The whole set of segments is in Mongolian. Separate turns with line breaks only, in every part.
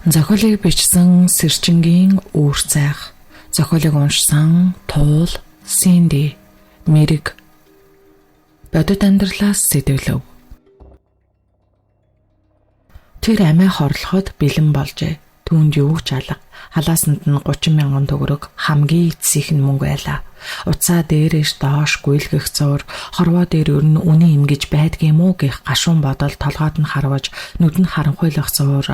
Зохиолыг бичсэн Сэрчингийн Үүр цайх. Зохиолыг уншсан Туул Синди Мэрэг. Бодит амьдралаас сэдвлэв. Тэр амиа хорлоход бэлэн болжээ. Түүнд юу ч алга. Халаасанд нь 30,000 төгрөг хамгийн эцсийнх нь мөнгө байлаа. Уцаа дээрээс доош гүйлгэх зур, хорвоо дээр өрн үнэн имгэж байдгийм үү гэх гашуун бодол толгойд нь харваж, нүд нь харанхуйлах зур.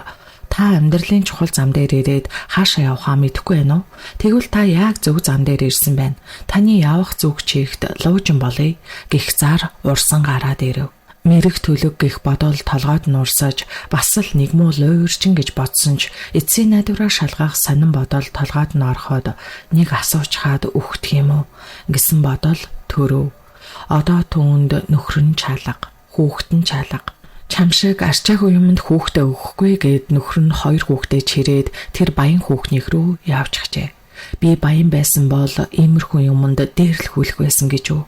Та амьдралын чухал зам дээр ирээд хаашаа явахаа мэдэхгүй байна уу? Тэгвэл та яг зөв зам дээр ирсэн байна. Таны явах зүг чигт луужин болъё гэх зар урсан гараад ирэв. Мэрэг төлөг гэх бодол толгойд нь урсаж, бас л нэг муу луурчин гэж бодсон ч эцсийн найдвараа шалгах сонин бодол толгойд нь ороход нэг асуучхаад үхдэг юм уу гэсэн бодол төрөв. Одоо түүнд нөхөр нь чалга, хүүхэд нь чалга. Чам шиг арчаагүй юмд хүүхдээ өгөхгүй гэд нөхөр нь 2 хүүхдээ чирээд тэр баян хүүхнийх рүү явчихжээ. Би баян байсан бол иймэрхүү юмд дээрлэхүүлэх байсан гэж үү?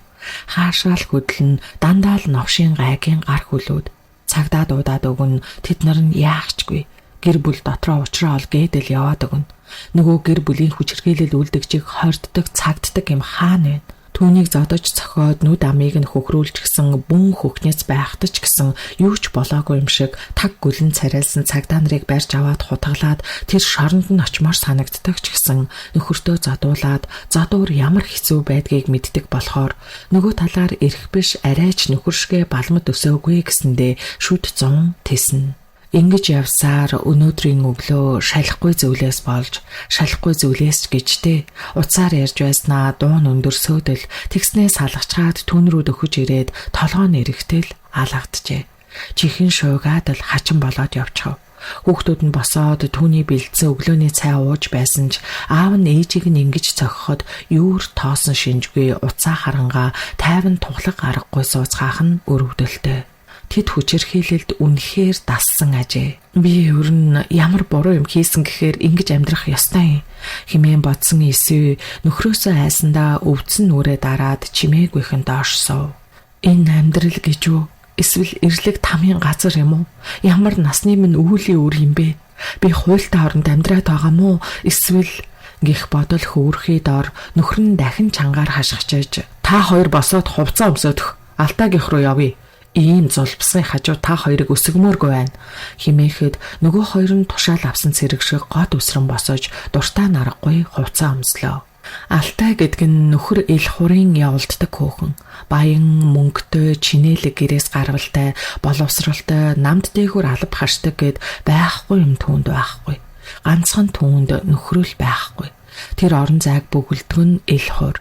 Хаашаал хөдлөн дандаа л новшийн гайгийн гар хүлүүд. Цагдаа дуудаад өгөн тэд нар нь яахчгүй. Гэр бүл дотроо уучраа ол гэдэл яваад өгнө. Нөгөө гэр бүлийн хүчирхийлэл үлдэгчийг хорддог, цагддаг юм хаана вэ? Түүнийг зодож цохиод нүд амийг нь хөхрүүлж гисэн бүүн хөхнэц байхтаж гисэн юу ч болоогүй юм шиг таг гүлэн царайлсан цагдаа нарыг барьж аваад хутгалаад тэр шоронд нь очмоор санагддаг ч гисэн нөхөртөө зодуулаад зодуур ямар хэцүү байдгийг мэддэг болохоор нөгөө талаар эрх биш арайч нөхөршгэ балмад өсөөгүй гэсэндээ шүд 100 тэснэ. Ингэж явсаар өнөөдрийн өглөө шалахгүй зөвлөөс болж шалахгүй зөвлөөс гэжтэй уцаар ярьж байснаа дуун өндөр сөөдөл тэгснээс салгачаад түн рүү дөхөж ирээд толгой нь эрэхтэл алгаджээ. Чихэн шуугаад л хачин болоод явчихав. Хүүхдүүд нь босоод түүний бэлдсэн өглөөний цай ууж байсан ч аав нь ээжийг нь ингэж цохиход юур тоосон шинжгүй уцаа харангаа тайван тухлаг аргагүй сууцгаах нь өрөвдөлтэй. Тэд хүчирхийлэлд үнэхээр дассан ажээ. Би өрн ямар буруу юм хийсэн гэхээр ингэж амьдрах ёстой юм хэмээн бодсон эсвэ нөхрөөсөө айсандаа өвдсөн нүрээ дараад чимээгүйхэн доош суув. Энэ амьдрал гэж юу? Эсвэл эрлэг тамийн газар юм уу? Ямар насны минь өвөлийн үр юм бэ? Би хуйлтай хооронд амьдраад байгаа мó? Эсвэл гих бодол хөөрхий дор нөхөр нь дахин чангаар хашгичээж та хоёр босоод хувцас өмсөдөх алтаагийнх руу явъя. Ийм зулбсан хажуу та хоёрыг өсгмөөргүй байна химээхэд нөгөө хоёр нь тушаал авсан цэрэг шиг гот өсрөн босож дуртай наргагүй хувцас өмслөө. Алтай гэдэг нь нөхөр ил хурын явуулддаг хөөхөн. Баян мөнгөтэй, чинэлэг гэрээс гарвалтай, боловсралтай, намд дээгүүр алба хашдаг гэд байхгүй юм түүнд байхгүй. Ганцхан түүнд нөхрөл байхгүй. Тэр орон зайг бөглөдөг нь ил хур.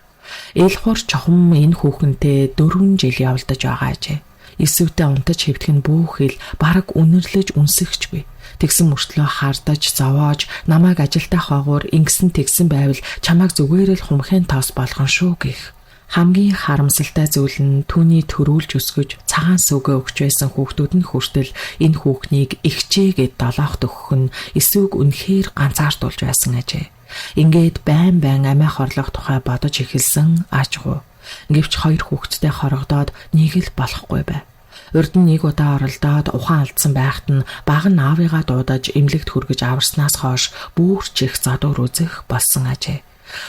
Ил хур чухам энэ хүүхэнтэй 4 жил явуулдаж байгаа ажээ. Эсвэтэй унтаж хэвдэх нь бүхэл бараг үнэрлэж үнсэхчгүй. Тэгсэн мөртлөө хардаж зовоож намайг ажилдаа хаагуур ингэсэн тэгсэн байвал чамайг зүгээрэл хумхын тоос болгон шүү гэх. Хамгийн харамсалтай зүйл нь түүний төрүүлж өсгөж цагаан сүгэ өгч байсан хүүхдүүд нь хүртэл энэ хүүхнийг ихчээгээд долоохт өгөх нь эсвэг үнэхээр ганцаардуулж байсан ажээ. Ингээд байн амиа хорлох тухай бодож эхэлсэн ажгүй. Гэвч 2 хүүхэдтэй хорогдоод нэг л болохгүй байв. Урд нь 1 удаа оролдоод ухаан алдсан байхад нь баг нь аавыгаа дуудаж эмнэлэгт хүргэж аварснаас хойш бүрч их задуур үзэх болсон ажээ.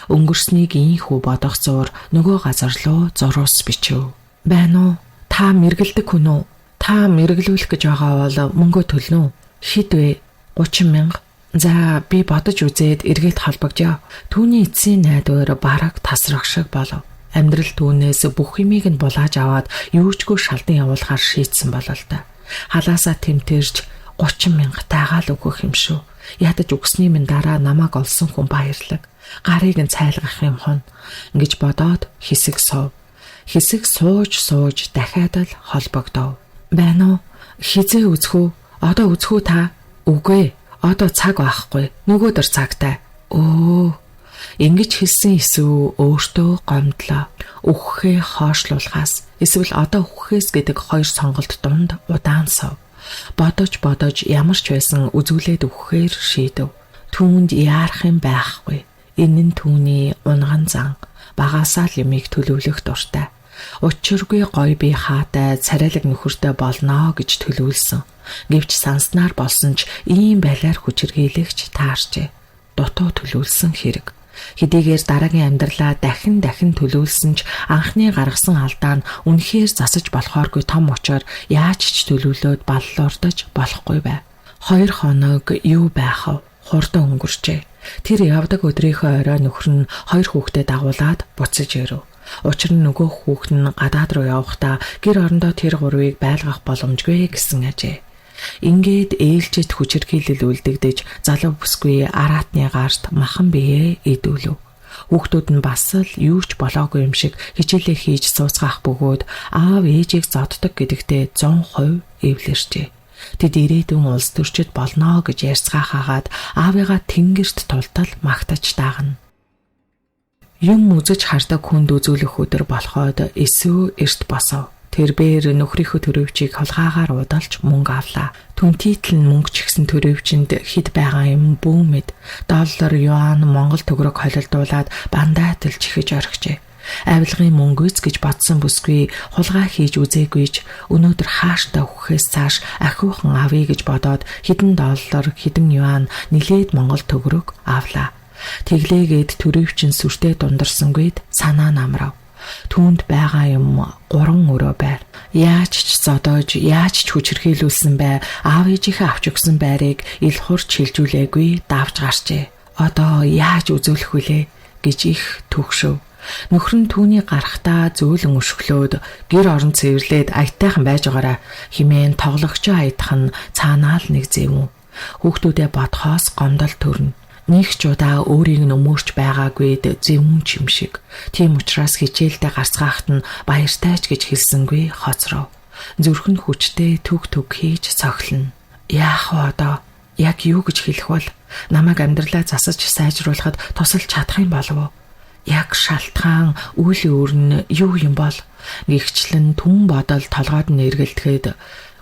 Өнгөрснийг ийхүү бодох зуур нөгөө газар руу зурус бичв. Байна уу? Та мэргэлдэг хүн үү? Та мэргэлүүлэх гэж байгаа бол мөнгө төлнө үү? Хэд вэ? 30,000. За би бодож үзээд эргээд холбогдъё. Түүний эцсийн найдвар бараг тасрах шиг болов. Амьдрал түүнээс бүх юмыг нь булааж аваад юучгүй шалдан явуулахар шийдсэн болол та. Халаасаа тэмтэрч 30,000 таагаал өгөх юм шүү. Ядаж өгсний минь дараа намайг олсон хүн баярлаг. Гарыг нь цайлгах юм хон. Ингэж бодоод хэсэг суув. Хэсэг сууж дахиад л холбогдов. Байна уу? Хизээ үзэх үү? Одоо үзэх үү та? Үгүй. Одоо цаг байхгүй. Нөгөөдөр цагтай. Ингэж хэлсэн эсвүү өөртөө гомдлоо. Үхэхээ хоошлуулахаас эсвэл одоо үхэхээс гэдэг 2 сонголт дунд удаан сов. Бодож ямар ч байсан үзүүлээд үхэхээр шийдэв. Түүнд яарах юм байхгүй. Энэ нь түүний унган зан. Багасаа л юмыг төлөвлөх дуртай. Учиргүй гоё би хаатай царайлаг нөхөртэй болноо гэж төлөвлөсөн. Гэвч санснаар болсон ч ийм байлаар хүчирхийлэгч таарчээ. Дутуу төлөвлөсөн хэрэг. Хэдийгээр дараагийн амьдралаа дахин төлөвлөсөн ч анхны гаргасан алдаа нь үнэхээр засаж болохооргүй том учраар яаж ч төлөвлөөд баллуурдаж болохгүй байв. 2 хоног юу байх вэ? Хурдан өнгөрчээ. Тэр явдаг өдрийнхөө орой нөхөр нь 2 хүүхдэд дагуулад буцаж ирэв. Учир нь нөгөө хүүхэд нь гадаад руу явахдаа гэр орондоо тэр 3-ыг байлгах боломжгүй гэсэн ажээ. Ингээд ээлжид хүчирхийлэл үлдэгдэж залуу бүсгүй араатны гарт махан биеэ идүүлв. Хүүхдүүд нь бас л юу ч болоогүй юм шиг хичээлээ хийж сууцгаах бөгөөд аав ээжийг зоддог гэдэгтээ 100% эвлэрчээ. Тэд ирээдүйн улс төрчид болно гэж ярьцгаахаагаад аавыгаа тэнгэрт тултал магтаж даагна. Юм үзэж хардаг хүнд үзүүлэх өдөр болоход эсүү эрт босов. Тэрбээр нөхрийнхөө төрөвчийг холгаагаар удалж мөнгө авлаа. Түнтийтл нь мөнгө ч гэсэн төрөвчөнд хэд байгаа юм бүүмэд доллар, юан, монгол төгрөг холилдуулаад бандайтал чихэж орхижээ. Авилгын мөнгөс гэж бодсон бүсгүй хулгай хийж үзээгүйч өнөөдөр хааштай өгөхөөс цааш ахиухан авъя гэж бодоод хэдэн доллар, хэдэн юан нилээд монгол төгрөг авлаа. Тэглээгээд төрөвчин сүртэй дундарсангүйд санаа намрав. Түүнд байгаа юм 3 өрөө байр. Яаж ч зодоож, яаж ч хүчирхийлүүлсэн бай, аав ээжийнхээ авч өгсөн байрыг ил хурч хилжүүлээгүй давж гарчээ. Одоо яаж үзүүлэх вүлээ гэж их төгшөв. Нөхөр нь түүний гарахтаа зөөлөн өшгөлөөд гэр орон цэвэрлээд аятайхан байж байгаараа химэн тоглогчоо аятах нь цаанаа л нэг зэвүүн. Хүүхдүүдээ бодхоос гомдол төрнө. Нэг ч удаа өөрийг нөмөрч байгаагүйд зэвүүн юм шиг. Тийм учраас хичээлдээ гарцгаахт нь баяртайч гэж хэлсэнгүй хоцров. Зүрх нь хүчтэй түг хийж цохилно. Яах вэ одоо? Яг юу гэж хэлэх бол намайг амьдралаа засаж сайжруулахад тусалж чадах юм болов уу? Яг шалтгаан үйл өөр нь юу юм бол? Гэгчлэн түн бодол толгойд нь эргэлдэхэд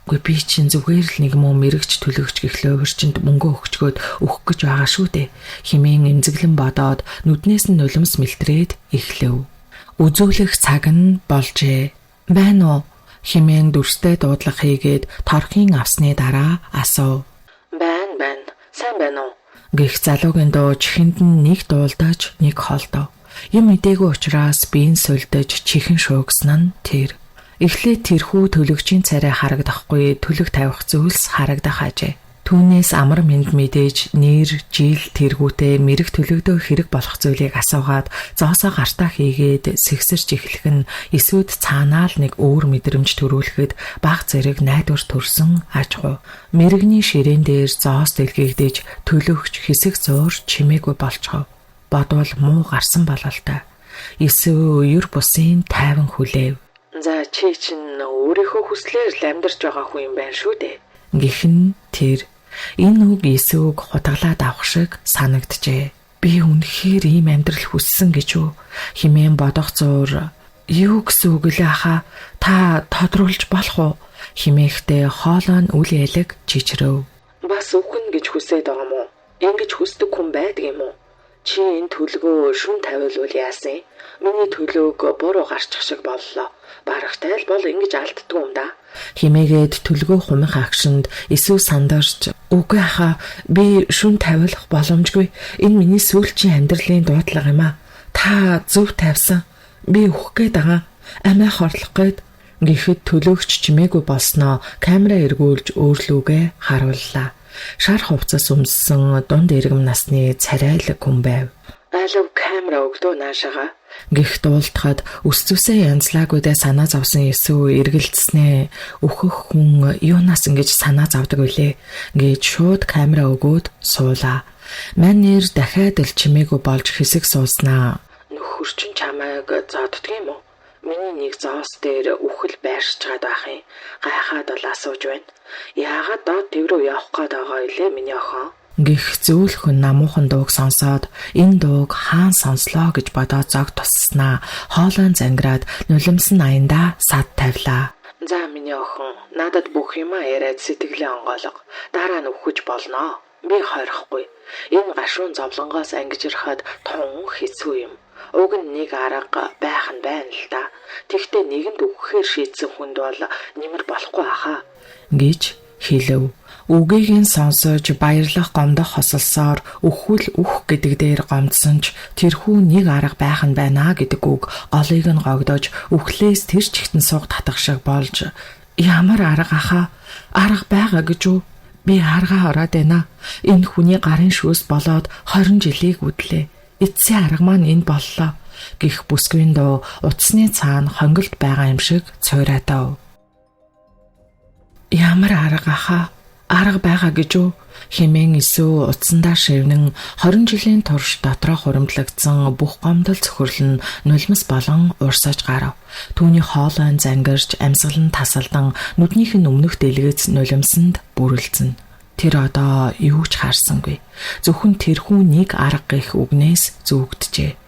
үгүй би чинь зүгээр л нэг муу мэрэгч төлөгч гэхлээ өөрчинд мөнгө өгчгөөд өгөх гэж байгаа шүү дээ. Химэн эмзэглэн бодоод нүднээс нь нулимс мэлтрээд эхлэв. Үзүүлэх цаг нь болжээ. Байна уу? Химэн дүрстэй дуудлага хийгээд торхийн авсны дараа асуув. Байна. Сайн байна уу? Гэх залуугийн дуу чихэнд нь нэг дуулдаж нэг холдов. Юм мэдээгүй учраас биеийн сулдаж чихэн шуугсан нь тэр. Эхлээд тэрхүү төлөгчийн царай харагдахгүй төлөг тавих зүйлс харагдах ажээ. Түүнээс амар мэд мэдээж нэр, жил, тэргүүтээ мэрэг төлөгдөө хэрэг болох зүйлийг асуугаад зоосоо гартаа хийгээд сэгсэрч эхлэх нь эсвүүд цаанаа л нэг өөр мэдрэмж төрүүлэхэд баг зэрэг найдвар төрсөн аж ахуй. Мэрэгний ширээн дээр зоос дэлгэгдэж төлөгч хэсэг зуур чимээгүй болчихов. Бодвол муу гарсан бололтой. Эсвүү үер бусын тайван хүлээв. За чи чинь өөрийнхөө хүслээр л амьдарч байгаа хүн юм байна шүү дээ. Гэх нь тэр. Энэ үг эсвүүг хутгалаад авах шиг санагджээ. Би үнэхээр ийм амьдрал хүссэн гэж үү? Химэн бодох зуур. Юу гэсэн үг лээ хаа? Та тодруулж болох уу? Химээхтэй хоолой нь үл ялэг чичрэв. Бас үхэн гэж хүсээд байгаа юм уу? Ингэж хүсдэг хүн байдаг юм уу? Чи энэ төлгөө шүн тавиулвал яасан? Миний төлөөг буруу гарчих шиг боллоо. Барагтай л бол ингэж алддгүй юм да. Химээгээд төлгөө хумих агшинд эсүү сандарч үгүй хаа би шүн тавиулах боломжгүй. Энэ миний сүүлчийн амьдралын дуудлага юм а. Та зөв тавьсан. Би өөх гээд байгаа. Амиа хорлох гээд гэхэд төлөөгч чимээгүй болсноо камера эргүүлж өөрлөгөө харууллаа. Шар хувцас өмссөн дунд иргэм насны царайлаг хүн байв. Алив камера өгдөө наашаага. Гэх дуултахад өсцөсөө янзлаагүйдээ санаа зовсон эсүү эргэлдснээ өөхөх хүн юунаас ингэж санаа зовдөг вүлээ гэж шууд камера өгөөд суулаа. Манер дахиад л чимээгүй болж хэсэг сууснаа. Нөхөр чинь чамайг зоддөг юм уу? Миний нэг зоос дээр үхэл байршиж чад байх юм. Гайхаад бол асууж байна. Яагаад доод төв рүү явах гээд байгаа илээ миний охин? Гэх зөөлхөн намуухан дууг сонсоод энэ дууг хаан сонслоо гэж бодоод зог тусснаа хоолойн зангираад нулимсан аяндаа сад тавилаа. За миний охин надад бүх юма яриад сэтгэлээ онгойлго. Дараа нь өвхөж болно. Би хойрохгүй. Энэ гашуун зовлонгоос ангижирхад тун хэцүү юм. Уг нь нэг арга байх нь байна л да. Тэгтээ нэгэнд өгөхээр шийдсэн хүнд бол нэмэр болохгүй хаа гэж хэлв. Үгийг нь сонсож баярлах гомдох хосолсоор өхвөл үх гэдэг дээр гомдсон ч тэрхүү нэг арга байх нь байна гэдэг үг голыг нь гогдож үхлээс тэр чигтэн сууг татах шиг болж ямар арга ахаа? Арга байгаа гэж үү? Би аргаа ороод байна. Энэ хүний гарын шүүс болоод 20 жилийг үдлээ. Эцсийн арга маань энэ боллоо гэх бүсгүйн дуу утасны цаана хонголд байгаа юм шиг цойраатав. Ямар арга ахаа? Арга байгаа гэж үү? Хэмээн Есүс утсандаа шивнэн 20 жилийн турш дотроо хуримтлагдсан бүх гомдол цөхрөл нь нулимс болон урсаж гарав. Түүний хоолойн зангирч амьсгал нь тасалдан нүднийх нь өмнөх дэлгэц нулимсанд бүрэлдсэн. Тэр одоо юу ч харсангүй. Зөвхөн тэрхүү нэг арга гэх үгнээс зүгджээ.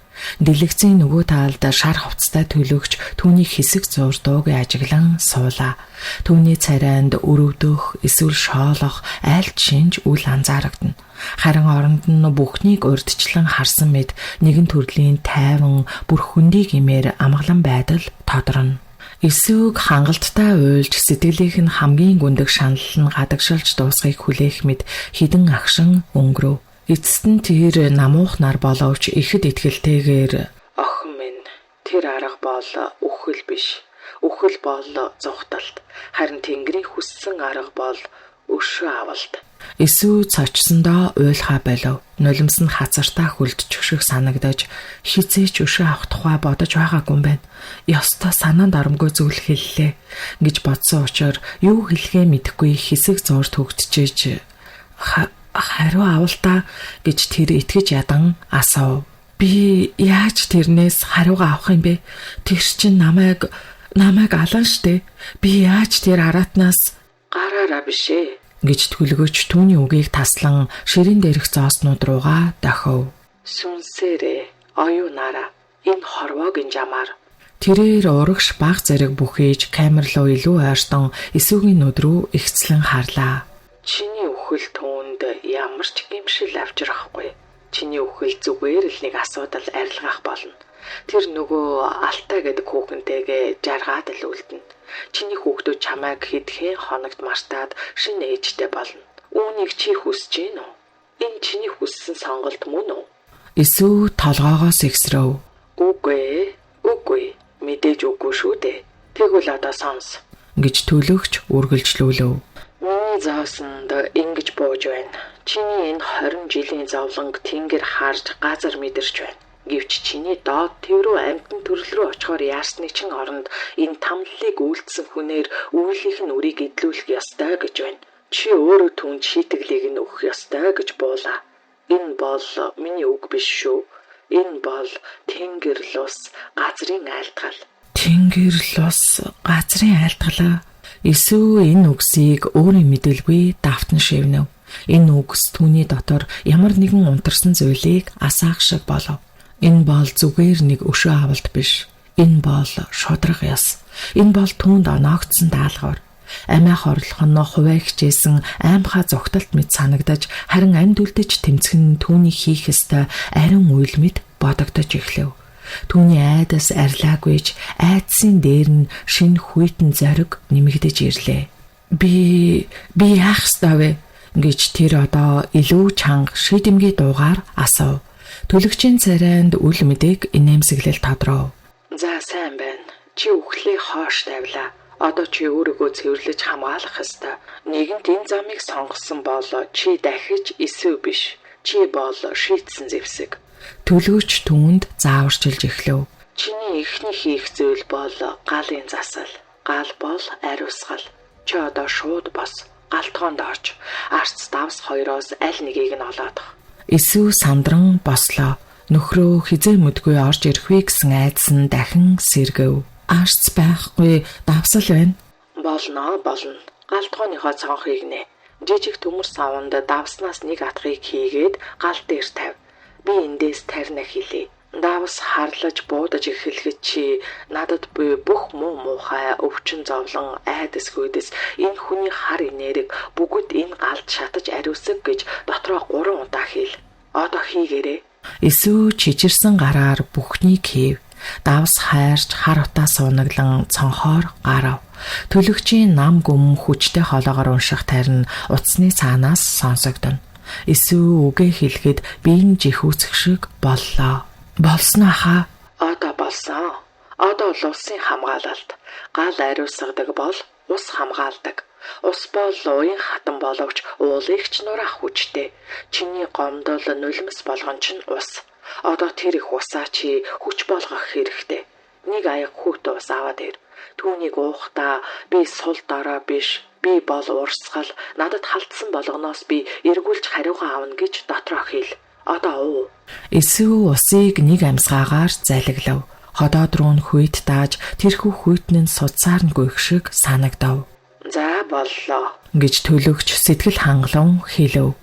Дэлгэцийн нөгөө талд шар хувцастай төлөгч түүний хэсэг зур дууг ажиглан суулаа. Түүний царайнд өрөвдөх, эсвэл шоолох айлт шинж үл анзаарагдана. Харин оронд нь бүхнийг урдчлан харсан мэд нэгэн төрлийн тайван бүр хөндий гэмээр амгалан байдал тодорно. Есүг хангалттай уйлж сэтгэлийнх нь хамгийн гүндэг шанал нь гадагшилж дуусхийг хүлээх мэд хідэн агшин өнгөрөв. Эцэст нь тэр намуухнаар боловч ихэд итгэлтэйгээр охин минь тэр арга бол үхэл биш. Үхэл бол зүхталт. Харин Тэнгэрийн хүссэн арга бол өшөө авалт. Есүс цочсондоо уйлхаа болов. Нулимс нь хацартаа хүлдчих шиг санагдаж хизээч өшөө авах тухай бодож байгаагүй юм байна. Ёстой санаанд оромгүй зүйл хэллээ гэж бодсон учраас юу хэлэхээ мэдэхгүй хэсэг зур төгтчихэж хариу авалтаа гэж тэр итгэж ядан асуув. Би яаж тэрнээс хариугаа авах юм бэ? Тэр чинь намайг алан штэ. Би яаж тэр араатнаас гараараа бишээ гэж түлгөж түүний үгийг таслан ширэн дээрх зооснууд руугаа дохив. Сүнсээрээ оюунаараа энэ хорвоогийн жамаар тэрээр урагш баг зэрэг бүхэж камер руу илүү ойртон Есүсийн нүд рүү ихцлэн харлаа. Чиний үхэл түүнд ямар ч гэмшил авчрахгүй. Чиний үхэл зүгээр л нэг асуудал арилгах болно. Тэр нөгөө Алтай гэдэг хүүхэнтэйгээ жаргаад л үлдэнэ. Чиний хүүхдүүд чамайг хэдхэн хоногт мартаад шинэ ээжтэй болно. Үүнийг чи хүсэж гин үү? Энэ чиний хүссэн сонголт мөн үү? Есүс толгоогоос ихсрэв. Үгүй. Мэдээж үгүй шүү дээ. Тэгвэл одоо сонс гэж төлөгч үргэлжлүүлв. Миний заасанд ингэж бууж байна. Чиний энэ 20 жилийн зовлонг Тэнгэр харж газар мэдэрч байна. Гэвч чиний доод төв рүү амьтан төрөл рүү очихоор яарсны чин оронд энэ тамлалыг үйлдсэн хүнээр үйлийнх нь үрийг эдлүүлэх ёстой гэж байна. Чи өөрөө түн шийтгэлийг нь өгөх ёстой гэж буулаа. Энэ бол миний үг биш шүү. Энэ бол Тэнгэр лус газрын айлтгал. Тэнгэр лус газрын айлтгал. Есүс энэ үгсийг өөрийн мэдэлгүй давтан шивнэв. Энэ үгс түүний дотор ямар нэгэн унтарсан зүйлийг асаах шиг болов. Энэ бол зүгээр нэг өшөө авалт биш. Энэ бол шудраг яс. Энэ бол түүнд оноогдсон даалгавар. Амиа хорлох нь хуваа хичээсэн аймхаа зүгтэлт мэд санагдаж харин амьд үлдэж тэмцэх нь түүний хийх ёстой ариун үйл мэд бодогдож эхлэв. Түүний айдас арилаагүйж айдсын дээр нь шинэ хүйтэн зориг нэмэгдэж ирлээ. Би яах ёстой вэ гэж тэр одоо илүү чанга шийдэмгий дуугаар асуув. Төлөгчийн царайнд үл мэдээг инээмсэглэл тодров. За сайн байна. Чи үхлээ хоош тавилаа. Одоо чи өөрийгөө цэвэрлэж хамгаалах ёстой. Нэгэнт энэ замыг сонгосон бол чи дахиж Есүс биш. Чи бол шийтсэн зэвсэг. Төлөөч түүнд зааварчилж эхлэв. Чиний эхний хийх зүйл бол галын засал. Гал бол ариусгал. Чи одоо шууд бос. Галтгоонд орж арц давс хоёроос аль нэгийг нь олоодох. Есүс сандран бослоо. Нөхрөө хизээ мэдгүй орж ирэх вэ гэсэн айдас нь дахин сэргэв. Арц байхгүй давсал байна. Болно. Галтгооныхоо цонхыг нэ. Жижиг төмөр савнд давснаас нэг атгыг хийгээд гал дээр тавь. Би эндээс тарина хэлээ. Давс харлаж буудаж эхлэхэд чи надад буй бүх муухай өвчин зовлон айдас хүйдэс энэ хүний хар инээрийг бүгд энэ галд шатаж ариусаг гэж дотроо 3 удаа хэл. Одоо хийгээрэй. Есүс чичирсэн гараар бүхнийг хийв. Давс хайрч хар утаа суунаглан цонхоор гарав. Төлөгчийн нам гүм хүчтэй хоолоогоор унших тайрн утасны цаанаас сонсогдоно. Эсвэл үгээ хэлэхэд биеийн жихүүцэх шиг боллоо. Болсон аха. Одоо болсон. Одоо л улсын хамгаалалт. Гал ариусгадаг бол ус хамгаалдаг. Ус бол уян хатан боловч уулыгч нурах хүчтэй. Чиний гомдол нулимс болгон ч ус. Одоо тэр их усаа чи хүч болгох хэрэгтэй. Нэг аяг хүүт ус аваад ир. Түүнийг уухтаа би сул дорой биш. Би бол урсгал. Надад халтсан болгоноос би эргүүлж хариугаа авна гэж дотроо хэл. Одоо уу. Эсвэл усыг нэг амьсгаагаар залглав. Ходоод руу нь хүйт тааж тэрхүү хүйтэн нь судсаар нь гүйх шиг санагдав. За боллоо гэж төлөгч сэтгэл хангалуун хэлв.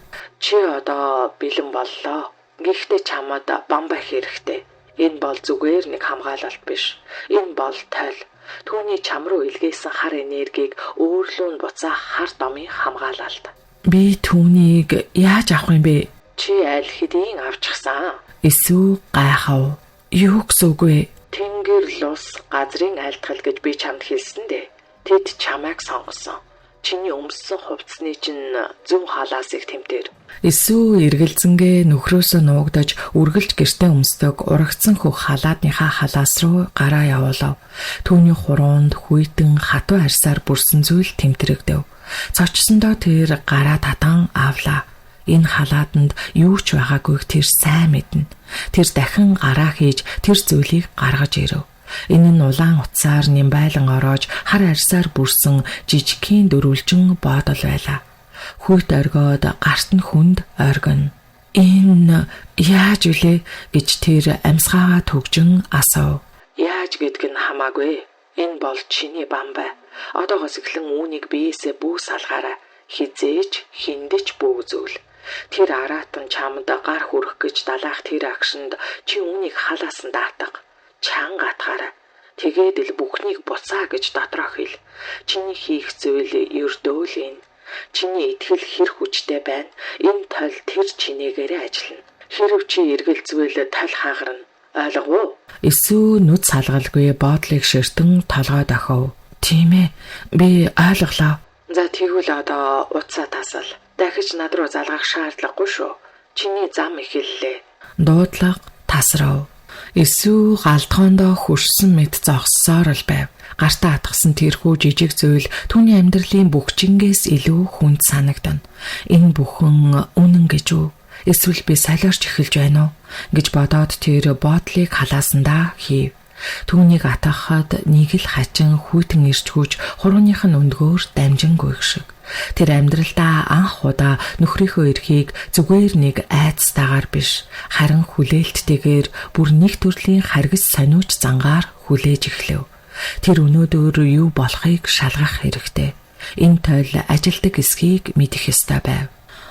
Чи одоо бэлэн боллоо. Гэхдээ чамд бамбах хэрэгтэй. Энэ бол зүгээр нэг хамгаалалт биш. Энэ бол тойл. Түүний чам руу илгээсэн хар энергийг өөрлөө нь буцаах хар домын хамгаалалт. Би түүнийг яаж авах юм бэ? Чи аль хэдийн авчихсан. Эсвэл гайхав. Юу гэсэн үг вэ? Тэнгэр лус газрын айлтгал гэж би чамд хэлсэн дээ. Тэд чамайг сонгосон. Чиний өмссөн хувцсны чинь зөв халаасыг тэмтэр. Эсвэл эргэлзэнгээ нөхрөөсөө нуугдаж үргэлж гэртээ өмсдөг урагцсан хөх халаадныхаа халаас руу гараа явуулав. Түүний хуруунд хүйтэн хатуу арьсаар бүрсэн зүйл тэмтрэгдэв. Цочсондоо тэр гараа татан авлаа. Энэ халааданд юу ч байгаагүйг тэр сайн мэднэ. Тэр дахин гараа хийж тэр зүйлийг гаргаж ирэв. Энэ нь улаан утсаар нямбайлан ороож хар арьсаар бүрсэн жижигхэн дөрвөлжин боодол байлаа. Хүүт оргиод гарт нь хүнд оргино. Энэ яаж үлээ гэж тэр амьсгаагаа төгжин асуув. Яаж гэдг нь хамаагүй. Энэ бол чиний бамбай. Одоогоос эхлэн үүнийг биеэсээ бүү салгаарай. Хизээж хиндэж бүүзүүл. Тэр аратан чамд гар хүрэх гэж далаах тэр агшинд чи үүнийг халаасан даатга. Чанга атгаарай. Тэгээд л бүхнийг буцаа гэж дотроо хэл. Чиний хийх зүйл ердөө л энэ. Чиний итгэл хэр хүчтэй байна. Энэ тойл тэр чинээгээрээ ажиллана. Хэрв чи эргэлзвэл тойл хаагарна. Ойлгов уу? Эсвэл нүд салгалгүй боодлыг ширтэн толгой дохов. Тийм ээ. Би ойлголоо. За тэгвэл одоо утсаа тасал. Дахиж над руу залгах шаардлагагүй шүү. Чиний зам эхэллээ. Дуудлага тасрав. Эсвэл галтгоондоо хөрсөн мэт зогссоор л байв. Гартаа атгсан тэрхүү жижиг зүйл түүний амьдралын бүх чингээс илүү хүнд санагдана. Энэ бүхэн үнэн гэж үү? Эсвэл би солиорч эхэлж байна уу? Гэж бодоод тэр боодлыг халаасандаа хийв. Түүнийг атгахад нэг л хачин хүйтэн ирж гүйж хурууных нь өндгөөр дамжин гүйх шиг. Тэр амьдралдаа анх удаа нөхрийнхөө эрхийг зүгээр нэг айцтайгаар биш харин хүлээлттэйгээр бүр нэг төрлийн харгас сониуч зангаар хүлээж эхлэв. Тэр өнөөдөр юу болохыг шалгах хэрэгтэй. Энэ тойл ажилдаг эсхийг мэдэх ёстой байв.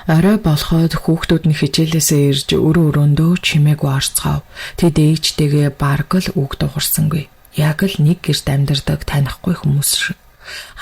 Орой болоход хүүхдүүд нь хичээлээсээ ирж өрөөндөө чимээгүй орцгов. Тэд ээжтэйгээ бараг л үг дуурсангүй. Яг л нэг гэрт амьдардаг танихгүй хүмүүс шиг.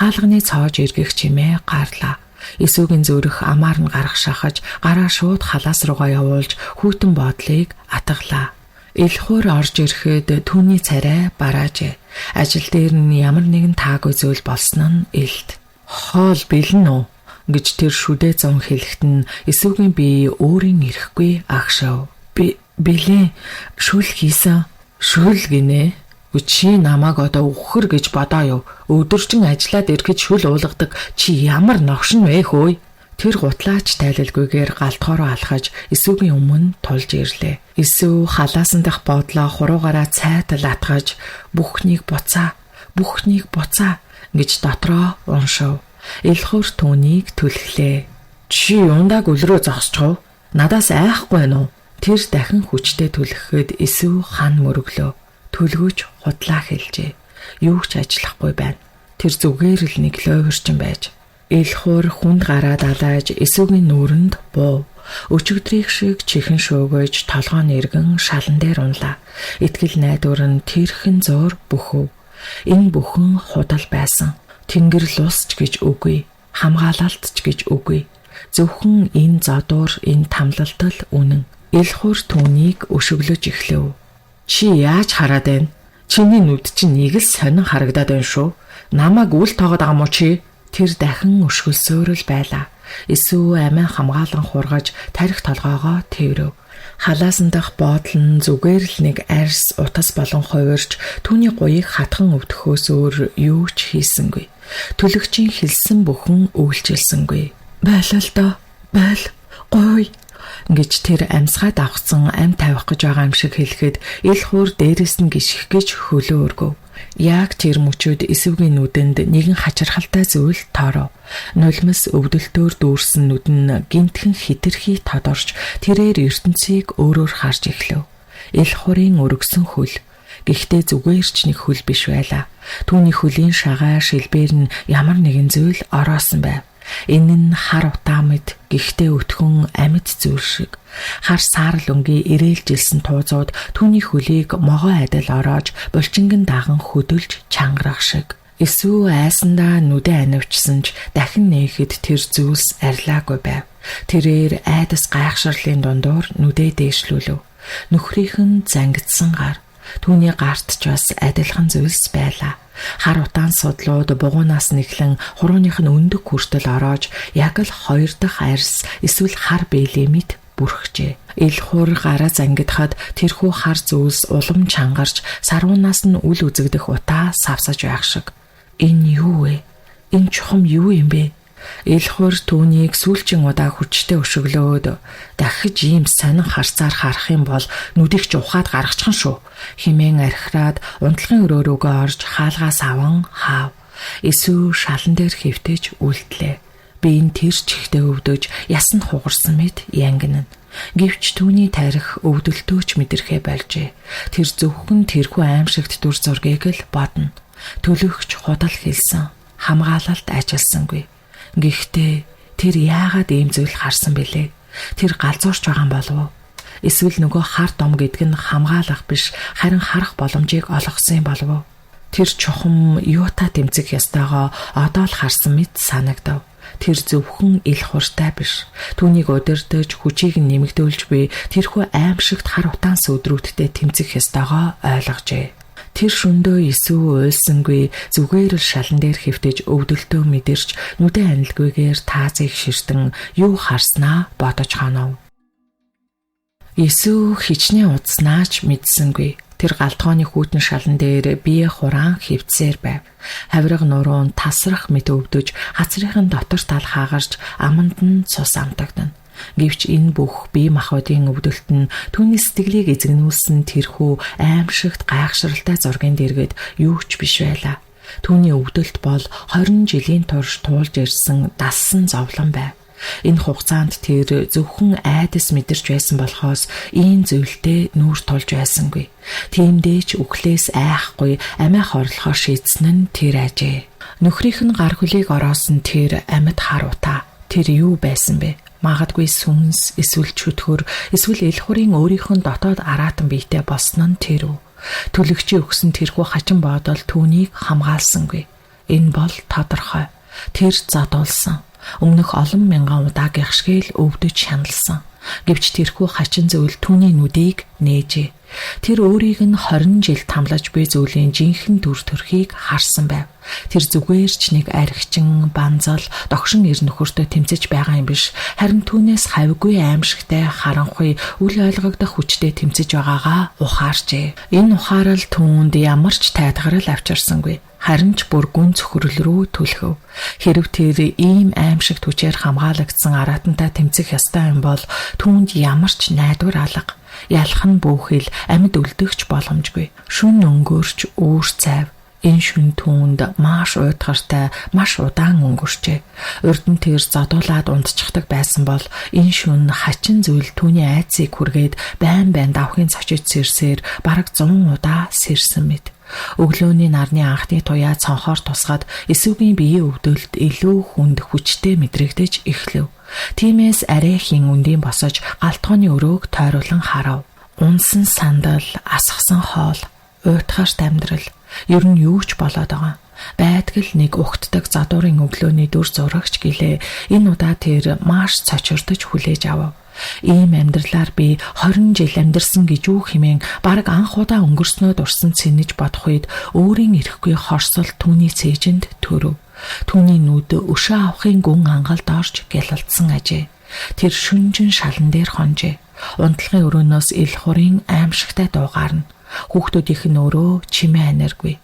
Хаалганы цоож эргэх чимээ гарлаа. Эсүүгийн зүрх амаар нь гарах шахаж гараа шууд халаас руугаа явуулж хүйтэн боодлыг атгалаа. Элхуур орж ирэхэд түүний царай бараажээ. Ажил дээр нь ямар нэгэн таагүй зүйл болсон нь илт. Хоол бэлэн үү? Гэж тэр шүдэ зон хэлэхэд нь эсүүгийн бие өөрийн ирэхгүй агшав. Бэлэн шүл хийсэн. Шүл гинэ. Чи намайг одоо үхэр гэж бодоо юу? Өдөржин ажиллаад ирэхэд шүл уулгадаг чи ямар новшин вэ хөөе? Тэр гутлаач тайлалгүйгээр галтгоороо алхаж эсүүгийн өмнө тулж ирлээ. Эсүү халаасан дах боодлоо хуруугаараа цайтал атгаж бүхнийг буцаа гэж дотроо уншив. Элхуур түүнийг түлхлээ. Чи юундаг өлрөө зогсчихв? Надаас айхгүй нү? Тэр дахин хүчтэй түлхэхэд эсүү хан мөрөглөө. Төлгөөч худлаа хэлжээ. Юу ч ажиллахгүй байна. Тэр зүгээр л нэг лойвэрчин байж. Элхуур хүнд гараад алааж эсүүгийн нүүрэнд буув. Өчигдрийг шиг чихэн шөөгөөж толгоо нэргэн шалан дээр унлаа. Итгэл найдвар нь тэрхэн зуур бүхв. Энэ бүхэн худал байсан. Тэнгэр лусч гэж үгүй. Хамгаалалтч гэж үгүй. Зөвхөн энэ зодуур, энэ тамлалтал үнэн. Элхуур түүнийг өшөглөж эхлэв. Чи яаж хараад байна? Чиний нүд чинь нэг л сонин харагдаад байна шүү. Намайг үл тоогоод байгаа мó чи? Тэр дахин өшгөлсөөрөл байлаа. Эсвэл амиа хамгаалan хургаж тарих толгоогоо тэрв. Халаасан дах боодлол нь зүгээр л нэг арьс утас болон хувирч түүний гуйыг хатхан өвдөхөөс өөр юу ч хийсэнгүй. Түлэгчийн хэлсэн бүхэн үйлчилсэнгүй. Байлаа л доо. Байл. Гуй гэж тэр амьсгаа давхцсан ам тавих гэж байгаа юм шиг хэлэхэд ил хуур дээрээс нь гიშгэх гэж хөлөө өргөв. Яг тэр мөчүүд эсвгийн нүдэнд нэгэн хачирхалтай зүйл тооров. Нулимс өвдөлтөөр дүүрсэн нүд нь гинтхэн хитэрхий тодорч тэрээр ертөнцийг өөрөөр харж эхлэв. Ил хуурын өргөсөн хөл. Гэхдээ зүгээр ч нэг хөл биш байлаа. Түүний хөлийн шагаа шилбээр нь ямар нэгэн зүйл ороосон байв. Энэ нь хар утаа мэд гэхдээ өтгөн амьд зүйл шиг. Хар саарл өнгийн ирээлжилсэн туузууд түүний хөлийг могоо адил ороож булчингэн даган хөдөлж чангарах шиг. Эсвэл айсандаа нүдэ анивчсан ч дахин нээхэд тэр зүйлс арилаагүй байв. Тэрээр айдас гайхширлын дундуур нүдэ дээшлүүлв. Нөхрийнхэн зангидсан гар. Түүний гарт ч бас адилхан зүйлс байлаа. Хар утаан судлууд бугуунаас нэхлэн хурууных нь өндөг хүртэл ороож яг л хоёр дахь арьс эсвэл хар бэлэмит бүрхжээ. Ил хуур гараа зангидахад тэрхүү хар зүйлс улам чангарч сарвуунаас нь үл үзэгдэх утаа савсаж байх шиг. Энэ юу вэ? Энэ чухам юу юм бэ? Ил хуур түүнийг сүүлчийн удаа хүчтэй өшөглөөд дахиж ийм сонин харцаар харах юм бол нүдийг ч ухаад гаргачихна шүү. Химэн архираад унтлагын өрөөрөөгөө орж хаалгаас аван хаав. Эсвэл шалан дээр хэвтэж үлдлээ. Би энэ тэр чихтэй өвдөж ясанд хугарсан мэт янгинана. Гэвч түүний тарих өвдөлтөөч мэдэрхээ болжээ. Тэр зөвхөн тэрхүү аимшигт дүр зургийг л бодно. Төлөвч худал хэлсэн. Хамгаалалт ажилласангүй. Гэхдээ тэр яагаад ийм зүйл харсан бэлээ? Тэр галзуурч байгаа юм болов уу? Эсвэл нөгөө хар дом гэдг нь хамгаалах биш, харин харах боломжийг олгосон юм болов уу? Тэр чухам юутай тэмцэх ёстойгоо одоо л харсан мэт санагдав. Тэр зөвхөн ил хуртай биш. Түүнийг удирдах хүчийг нэмэгдүүлж буй тэрхүү аимшигт хар утаан сүдрүүдтэй тэмцэх ёстойгоо ойлгожээ. Тэр шөндөө Иесүү уйлсангүй зүгээр л шалан дээр хэвтэж өвдөлтөө мэдэрч нүдэ анилгүйгээр таазыг ширтэн юу харснаа бодож хонов. Иесүү хичнээн удснаач мэдсэнгүй. Тэр галтгооны хүүтэн шалан дээр бие хураан хөвцсээр байв. Хавирга нуруунд тасрах мэт өвдөж хацрын дотор тал хаагарч аманд нь цус амтагдана. Гэвч энэ бүх бие махбодын өвдөлт нь түүний сэтгэлийг эзэгнүүлсэн тэрхүү аимшигт гайхширалтай зургийн дэргэд юу ч биш байлаа. Түүний өвдөлт бол 20 жилийн турш туулж ирсэн дассан зовлон байв. Энэ хугацаанд тэр зөвхөн айдас мэдэрч байсан болохоос ийм зүйлтэй нүүр тулж байсангүй. Тиймдээ ч үхлээс айхгүй амиа хорлохоор шийдсэн нь тэр ажээ. Нөхрийнх нь гар хөлийг ороосон тэр амьд хар утаа. Тэр юу байсан бэ? Магадгүй сүнс, эсвэл чөтгөр, эсвэл ил хурын өөрийнх нь дотоод араатан биетэй болсон нь тэрв. Төлөгчийн өгсөн тэрхүү хачин бодол түүнийг хамгаалсангүй. Энэ бол тодорхой. Тэр задуулсан. Өмнөх олон мянган удаа гихшгээл өвдөж шаналсан. Гэвч тэрхүү хачин зүйл түүний нүдийг нээжээ. Тэр өөрийг нь 20 жил тамлаж буй зүйлийн жинхэнэ дүр төрхийг харсан байв. Тэр зүгээр ч нэг архичин, банзал, догшин ир нөхөртөө тэмцэж байгаа юм биш. Харин түүнээс хавьгүй аимшигтай, харанхуй, үл ойлгогдох хүчтэй тэмцэж байгаагаа ухаарчээ. Энэ ухаарал түүнд ямар ч тайлгарал авчирсангүй. Харин ч бүр гүн цөхрөл рүү түлхэв. Хэрв тэр ийм аимшигт хүчээр хамгаалагдсан аратантай тэмцэх ёстой юм бол түүнд ямар ч найдвар алга, ялах нь бүхэл амьд үлдэгч боломжгүй. Шүн өнгөрч үүр цайв. Энэ шүн түүнд маш уйдгартай, маш удаан өнгөрчээ. Урд нь тэр задуулаад унтчихдаг байсан бол энэ шүн хачин зүйл түүний айцыг хүргээд байн давхын цочид сэрсээр бараг 100 удаа сэрсэн мэт. Өглөөний нарны анхны туяа цонхоор тусгаад эсвгийн биеийн өвдөлт илүү хүнд хүчтэй мэдрэгдэж эхлэв. Тиймээс арайхийн үндийн босож галтгооны өрөөг тойруулан харав. Унсан сандал, асгасан хоол, уйтгарт амьдрал ер нь юу ч болоод байгаа. Байдгал нэг угтдаг задуурын өглөөний дүр зурагч гэлээ энэ удаа тэр маш цочирдож хүлээж авав. Ийм амьдралаар би 20 жил амьдарсан гэж юу хэмээн бараг анх удаа өнгөрснөө дурсан цэнэж бодох үед өөрийн ирэхгүй хорсол түүний цээжинд төрөв. Түүний нүд өшөө авахын гүн ангалд орж гялалдсан ажээ. Тэр шүнжин шалан дээр хонжээ. Унтлагын өрөөнөөс ил хурын аимшигтай дуу гарна. Хүүхдүүдийнх нь өөрөө чимээ аниргүй.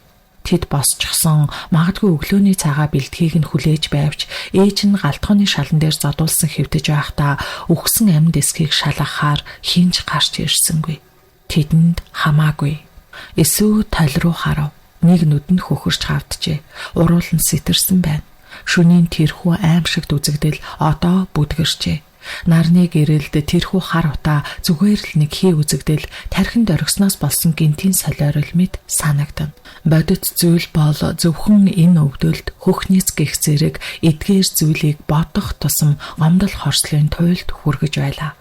Тэд босчихсон магадгүй өглөөний цагаа бэлтгийг нь хүлээж байвч ээж нь галтгооны шалан дээр задуулсан хэвтэж байхдаа үхсэн амьд эсхийг шалгахаар хинж гарч ирсэнгүй. Тэдэнд хамаагүй. Эсвэл тол руу харав. Нэг нүдэнд хөхөрч хавджээ. Уруулан сэтэрсэн байна. Шөнийн тэрхүү аимшигт үзэгдэл одоо бүдгэрчээ. Нарны гэрэлд тэрхүү хар утаа зүгээр л нэг хий үзэгдэл тархинд оргисноос болсон гинтийн солиорол мэд санагдана. Бодит зүйл бол зөвхөн энэ өвдөлд хөхнийц гих зэрэг эдгээр зүйлийг бодох тусам гомдол хорслын туйлд хүргэж байлаа.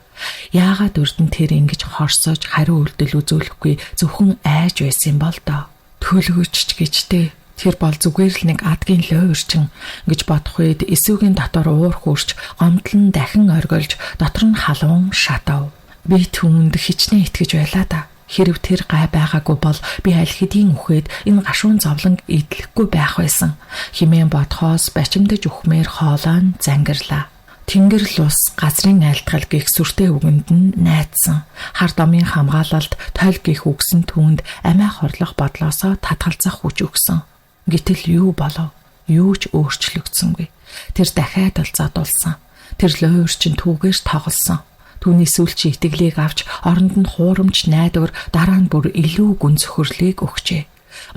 Яагаад үрдэн тэр ингэж хорсож хариу үйлдэл үзүүлэхгүй зөвхөн айж байсан бол доо. Төлгөч гэжтэй тэр бол зүгээр л нэг адгийн лойрчин гэж бодох үед эсүүгийн дотор уур хурч гомдлон дахин оргилж дотор нь халуун шатав. Би түүнд хичнээн итгэж байлаа да. Хэрв тэр гай байгаагүй бол би аль хэдийн үхээд энэ гашуун зовлон идэлхгүй байх байсан. Химэн бодхоос бачимдаж үхмээр хоолой нь зангирлаа. Тэнгэр лус газрын айлтгал гих сүртэй үгэнд нь найдсан. Хар домын хамгаалалд тойл гих үгсэн түүнд амиа хорлох бодлоосоо татгалзах хүч өгсөн. Гэтэл юу болов? Юу ч өөрчлөгдсөнгүй. Тэр дахиад л задуулсан. Тэр лойрчин түүгээр тоглосон. Түүний сүүлчийн итгэлийг авч оронд нь хуурамч найдвар дараа нь бүр илүү гүн зөвхөрлийг өгчээ.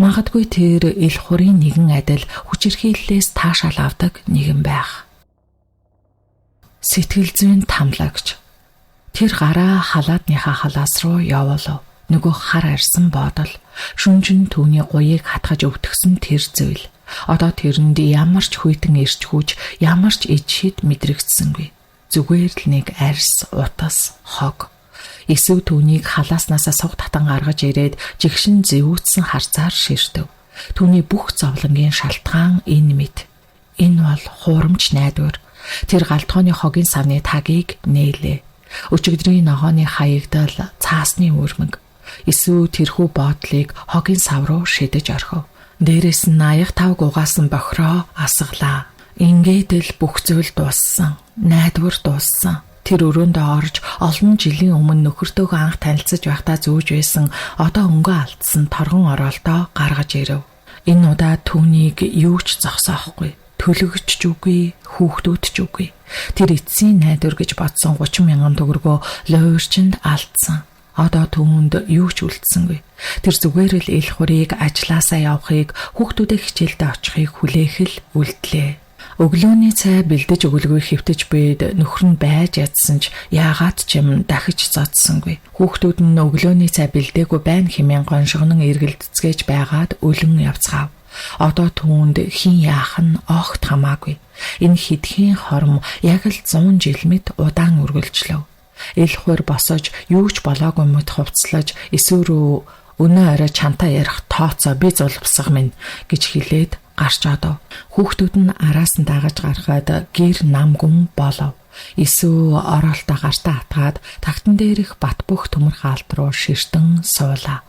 Магадгүй тэр ил хурын нэгэн адил хүчирхийллээс таашаал авдаг нэгэн байх. Сэтгэл зүйн тамлагч. Тэр гараа халаадныхаа халаас руу явуулав. Нөгөө хар арьсан бодол, шүнжин түүний гуйыг хатгаж өвтгсөн тэр зүйл. Одоо тэрэнд ямар ч хүйтэн ирч хүч, ямар ч ид шид мэдрэгдсэнгүй. Зүгээр л нэг арьс, утас, хог. Эсвэл түүнийг халааснасаа суг татан гаргаж ирээд жигшин зэвүүцсэн харцаар ширтэв. Түүний бүх зовлонгийн шалтгаан энэ мэд. Энэ бол хуурамч найдвар. Тэр галтгооны хогийн савны тагийг нээлээ. Өчигдрийн ногооны хаягдал цаасны өрмөг. Эсвэл тэрхүү бодлыг хогийн сав руу шидэж орхив. Дээрээс нь 85 гугаасан бохроо асглаа. Ингээд л бүх зүйл дууссан. Найдвар дууссан. Тэр өрөөндөө орж олон жилийн өмнө нөхөртөөгөө анх танилцаж байхдаа зүүж байсан одоо өнгөө алдсан торгон ороолтоо гаргаж ирэв. Энэ удаа түүнийг юу ч зогсоохгүй. Төлөгч ч үгүй, хүүхдүүд ч үгүй. Тэр эцсийн найдвар гэж бодсон 30,000 төгрөгөө лойрчинд алдсан. Одоо түүнд юу ч үлдсэнгүй. Тэр зүгээр л ил хурыг ажилласаа явахыг, хүүхдүүдээ хичээлдээ очихыг хүлээх л үлдлээ. Өглөөний цай бэлдэж өгөлгүй хэвтэж бийд нөхөр нь байж ядсан ч яагаад ч юм дахиж зодсонгүй. Хүүхдүүд нь өглөөний цай бэлдээгүй байна хэмээн гоншгонон эргэлдэцгээж байгаад өлөн явцгаав. Одоо түүнд хин яах нь огт хамаагүй. Энэ хидхийн хорм яг л 100 жил мэт удаан үргэлжлэв. Ил хуур босож юу ч болоогүй мэт хувцлаж эсвэрүү өнөө орой чантаа ярих тооцоо би зулбсах минь гэж хэлээд гарч одов. Хүүхдүүд нь араас нь дагаж гарахад гэр намгүн болов. Эсүү ороолтоо гартаа атгаад тагтан дээрх бат бөх төмөр хаалт руу ширтэн суулаа.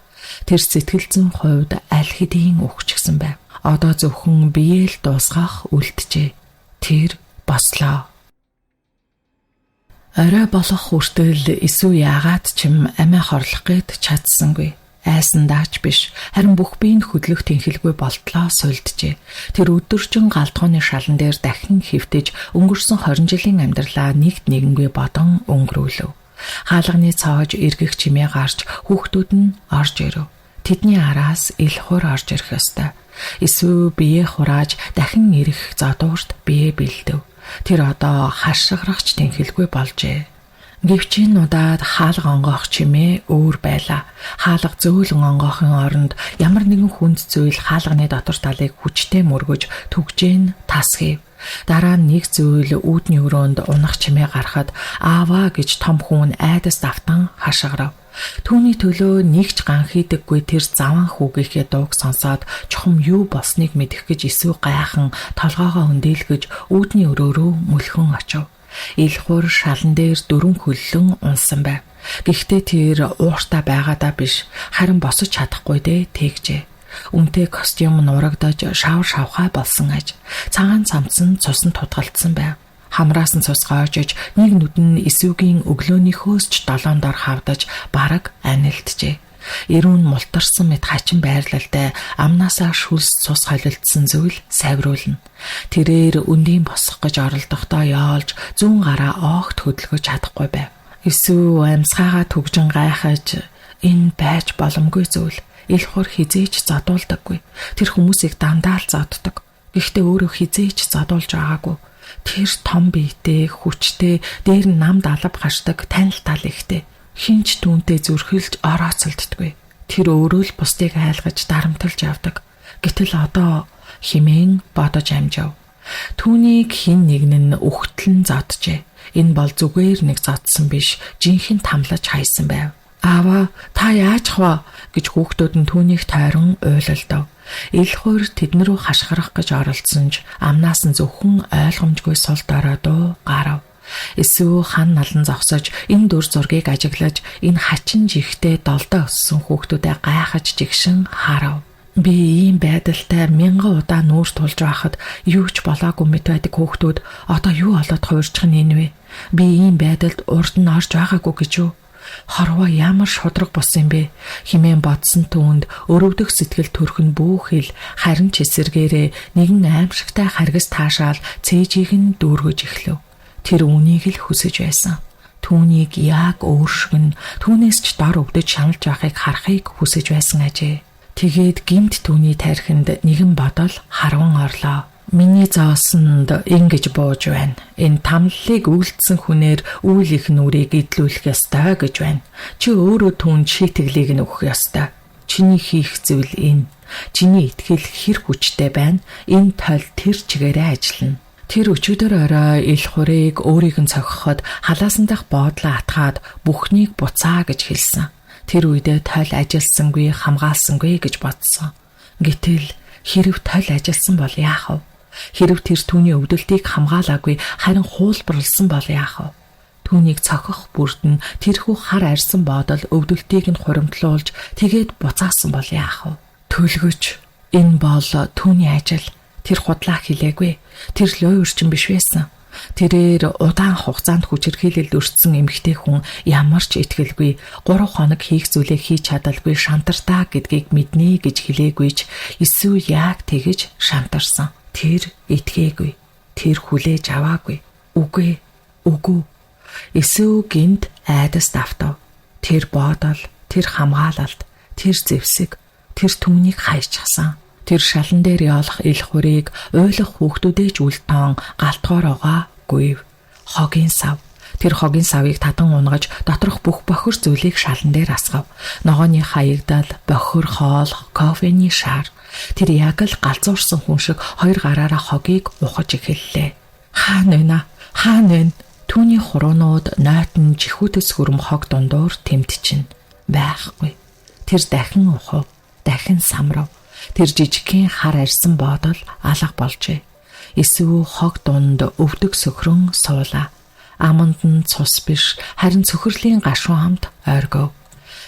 Тэр сэтгэл зүйн хувьд аль хэдийн өгчгсэн байв. Одоо зөвхөн биеэл дуусгах үлджээ. Тэр бослоо. Орой болох хүртэл эсүү яагаад ч юм амиа хорлох гээд чадсангүй. Айсандаач биш, харин бүх биеийн хөдлөх тэнхэлгүй болтлоо сулджээ. Тэр өдөржин галтгооны шалан дээр дахин хөвтөж өнгөрсөн 20 жилийн амьдралаа нэгт нэгэнгүй бодон өнгөрүүлв. Хаалганы цоож эргэх чимээ гарч хүүхдүүд нь орж ирэв. Тэдний араас ил хур орж ирэх ёстой. Эсвэл бие хурааж дахин ирэх задуурт бие бэлдэв. Тэр одоо хашгирахч тэнхэлгүй болжээ. Гэвч энэ удаад хаалга онгоох чимээ өөр байлаа. Хаалга зөөлөн онгоохын оронд ямар нэгэн хүнд зүйл хаалганы дотор талыг хүчтэй мөргөж түгжээн тасхив. Дараа нь нэг зүйл үүдний өрөөнд унах чимээ гарахад ааваа гэж том хүн айдас давтан хашгирав. Түүний төлөө нэг ч ган хийдэггүй тэр заван хүүгийнхээ дууг сонсоод чухам юу болсныг мэдэх гэж эсүү гайхан толгоогоо хөндөлгөж үүдний өрөө рүү мөлхөн очив. Илхуур шалан дээр 4 хөллөн унсан байв. Гэхдээ тэр ууртаа байгаадаа биш, харин босож чадахгүй дээ тэгжээ. Үнэтэй костюм нурагдаж шавар шавхай болсон аж. Цагаан цамцсан цусан тутгалдсан байв. Хамраас нь цус гоожиж нэг нүд нь эсвүүгийн өглөөнийхөөс ч долоондор хавдаж бараг анилджээ. Ирүүн мултарсан мэт хачин байрлалтай амнаасаа шүлс цус холилдсон зүйл савируулна. Тэрээр өндийн босох гэж оролдохдоо яолж зүүн гараа огт хөдөлгөж чадахгүй байв. Эсвэл амьсгаагаа түгжин гайхаж энэ байж боломгүй зүйл. Илхуур хизээч задуулдаггүй. Тэр хүмүүсийг дандаа л зоддог. Гэхдээ өөрөө хизээч задуулж байгаагүй. Тэр том биетэй, хүчтэй, дээр нь намд алав гашдаг танил тал ихтэй. Хинч түүнтэй зүрхэлж орооцолддгүй. Тэр өөрөө л бусдыг айлгаж дарамтлж явдаг. Гэтэл одоо химэн бодож амжав. Түүнийг хин нэгэн нь өгтлэн зоджээ. Энэ бол зүгээр нэг зодсон биш, жинхэнэ тамлаж хайсан байв. "Аава, та яаж хаваа?" гэж хүүхдүүд нь түүнийг тойрон уйлалдав. Илхуур тэдэн рүү хашгирах гэж оролдсон ч амнаас нь зөвхөн ойлгомжгүй сул дорой дуу гарав. Эсвэл хан налан зогсож энэ дүр зургийг ажиглаж энэ хачин жигтэй долдоо өссөн хүүхдүүдэд гайхаж жигшин харав. Би ийм байдалтай 1000 удаа нүүр тулж байхад юу ч болоогүй мэт байдаг хүүхдүүд одоо юу болоод хуурчих нь энэ вэ? Би ийм байдалд урд нь орж байгаагүй гэж юу? Хорвоо ямар шудраг болсон бэ? Химэн бодсон түүнд өрөвдөх сэтгэл төрхөн бүхэл харин ч эсэргээрээ нэгэн аимшигтай харгас таашаал цээжийг нь дүүргэж эхлэв. Тэр үнийг л хүсэж байсан. Түүнийг яг өөршгөн түүнээс ч дор өвдөж шаналж байхыг харахыг хүсэж байсан ажээ. Тэгээд гимт түүний тархинд нэгэн бодол харван орлоо. Миний зоосонд ингэж бууж байна. Энэ тамллыг үйлдсэн хүнээр үйл их нүрийг идлүүлэх ёстой гэж байна. Чи өөрөө түүнд шийтгэлийг нь өгөх ёстой. Чиний хийх зүйл энэ. Чиний итгэл хэр хүчтэй байна. Энэ тойл тэр чигээрээ ажиллана. Тэр өчигдөр орой Илхуурыг өөрийг нь цогхоход халаасан дах боодлоо атгаад бүхнийг буцаа гэж хэлсэн. Тэр үедээ тойл ажилсангүй, хамгаалсангүй гэж бодсон. Гэтэл хэрв тойл ажилсан бол яах вэ? Хэрв тэр түүний өвдөлтийг хамгаалаагүй харин хуулбарлсан бол яах вэ? Түүнийг цохих бүрд нь тэрхүү хар арьсан бодол өвдөлтийг нь хуримтлуулж тэгээд буцаасан бол яах вэ? Төлгөж энэ бол түүний ажил. Тэр худлаа хэлээгүй. Тэр лой өрчин биш байсан. Тэрээр удаан хугацаанд хүчирхийлэлд өртсөн эмэгтэй хүн ямар ч итгэлгүй 3 хоног хийх зүйлээ хийж чадалгүй шантартаа гэдгийг мэднэ гэж хэлээгүй ч эсвэл яг тэгэж шантарсан. Тэр итгээгүй. Тэр хүлээж аваагүй. Үгүй. Эсвэл гинт айдас давтав. Тэр бодол, тэр хамгаалалт, тэр зэвсэг, тэр түүнийг хайчихсан. Тэр шалан дээр яолох Илхуурыг уйлах хүүхдүүдээч үлтон галтгоор угаа гүйв. Хогийн сав. Тэр хогийн савыг тадан унгаж доторх бүх бохир зүйлийг шалан дээр асгав. Ногооны хаягдал, бохир хоол, кофений шар. Тэр яг л галзуурсан хүн шиг 2 гараараа хогийг ухаж эхэллээ. Хаана вэ? Түүний хуруунууд нойтон чихүүтэс хөрөм хог дундуур тэмтчин. Байхгүй. Тэр дахин ухав, дахин самрав. Тэр жижигхэн хар арьсан бодол алга болжээ. Эсвэл хог дунд өвдөг сөхрөн суулаа. Аманд нь цус биш, харин цөхрлийн гашуун хамт ойргов.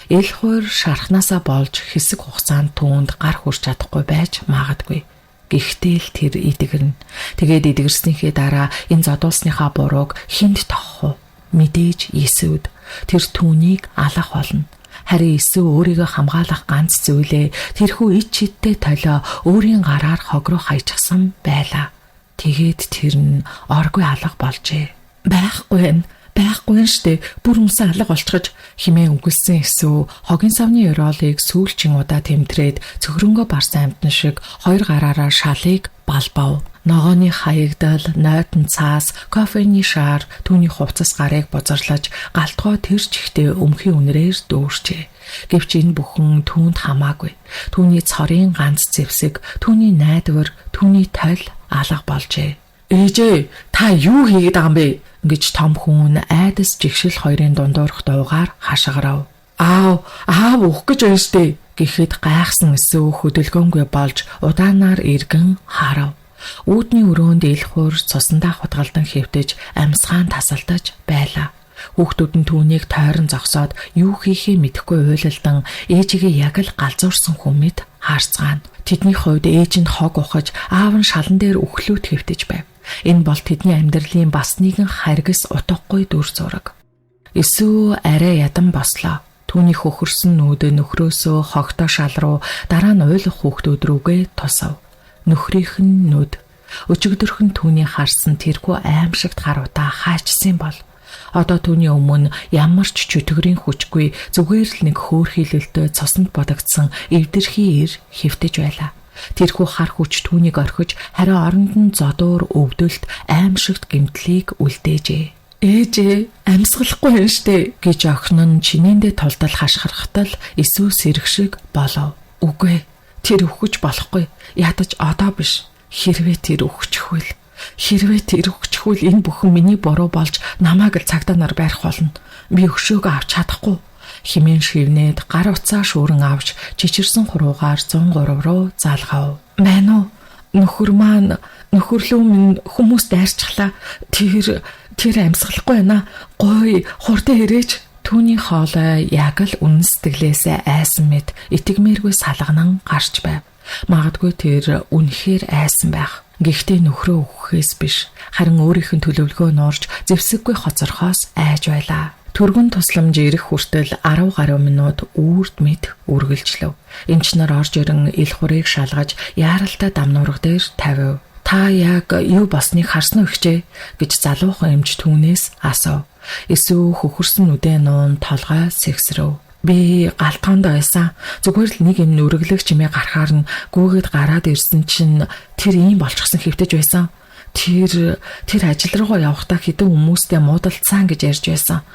Илхуур шархнаасаа болж хэсэг хугацаанд түүнд гар хүрч чадахгүй байж магадгүй. Гэхдээ л тэр идэгэрнэ. Тэгээд идэгэрснийхээ дараа энэ зодуулсныхаа бурууг хүнд тохох уу? Мэдээж Есүд. Тэр түүнийг алах болно. Харин Есүс өөрийгөө хамгаалах ганц зүйлээ тэрхүү ид чидтэй толио өөрийн гараар хог руу хаячихсан байлаа. Тэгээд тэр нь оргүй алга болжээ. Байхгүй штэ. Бүр өмсөн алга болчихж химээ үгэлсэн Есүс хогийн савны ёроолыг сүүлчийн удаа тэмдрээд цөхрөнгөө барсан амтан шиг 2 гараараа шалыг балбав. Ногооны хаягдал, нойтон цаас, кофений шар түүний хувцас гарыг бузарлаж галтгоо тэр чихтэй өмхий үнрээр дүүрчээ. Гэвч энэ бүхэн түүнд хамаагүй. Түүний цорын ганц зэвсэг, түүний найдвар, түүний тойл алга болжээ. "Ээжээ, та юу хийгээд байгаа юм бэ?" гэж том хүн айдас жигшил хоёрын дундуурх дуугаар хашгирав. Аав өөх гэж байна штэ" гэхэд гайхсан Есүс хөдөлгөөнгүй болж удаанаар эргэн харав. Үүдний өрөөнд элхуур цусандаа хутгалдан хэвтэж амьсгаан тасалдаж байлаа. Хүүхдүүд нь түүнийг тойрон зогсоод юу хийхээ мэдэхгүй уйлалдан ээжигээ яг л галзуурсан хүмэд хаарцгаана. Тэдний хувьд ээж нь хог ухаж, аав нь шалан дээр үхлүүд хэвтэж байв. Энэ бол тэдний амьдралын бас нэгэн харгас утгагүй дүр зураг. Эсвэл арай ядан бослоо. Түүний хөхөрсөн нүд нөхрөөсөө хогтоо шал руу, дараа нь уйлах хүүхдүүд рүүгээ тусав. Нөхрийнх нь нүд өчигдөрхөн түүний харсан тэрхүү аимшигт гаруудаа хаачсан бол одоо түүний өмнө ямар ч чөтгөрийн хүчгүй зүгээр л нэг хөөрхийлөлтөй цуснд бодогдсон эвдэрхий ир хэвтэж байлаа. Тэрхүү хар хүч түүнийг орхиж харин оронд нь зодуур өвдөлт аимшигт гэмтлийг үлдээжээ. Ээжээ амьсгалахгүй юм штэ гэж охин нь чинээндээ тулдал хашгирахтал эсвэл сэрэг шиг болов. Үгүй тэр өвхөж болохгүй. Ядаж одоо биш. Хэрвээ тэр өвчхвэл энэ бүхэн миний буруу болж намайг л цагдаа нар байрах болно. Би өшөөгөө авч чадахгүй. Химэн шивнээд гар утсаа шүүрэн авч чичирсэн хуруугаар 103 руу залгав. Мань уу? Нөхөрлөө минь хүмүүс дайрчглаа. Тэр амьсгалахгүй байна. Гой хурдан ирээч. Түүний хоолой яг л үнэн сэтгэлээсээ айсан мэт итгэмээргүй салганан гарч байв. Магадгүй тэр үнэхээр айсан байх. Гэхдээ нөхрөө өгөхөөс биш, харин өөрийнх нь төлөвлөгөө нуурж зэвсэггүй хоцорхоос айж байлаа. Түргэн тусламж ирэх хүртэл 10 гаруй минут үрд мэд үргэлжлэв. Эмч нар орж ирэн ил хурыг шалгаж яаралтай дамнуурга дээр тавив. Та яг юу босныг харсан уу хчээ гэж залуухан эмч түүнээс асуув. Эсвэл хөхөрсөн үдээ нуун толгой сэгсрэв. Би галтгоонд байсан. Зүгээр л нэг юм нүрэглэх чимээ гарахаар нь гүгээд гараад ирсэн чинь тэр ийм болчихсон хэвтэж байсан. Тэр ажил руугаа явахдаа хэдэн хүмүүстэй муудалцсан гэж ярьж байсан.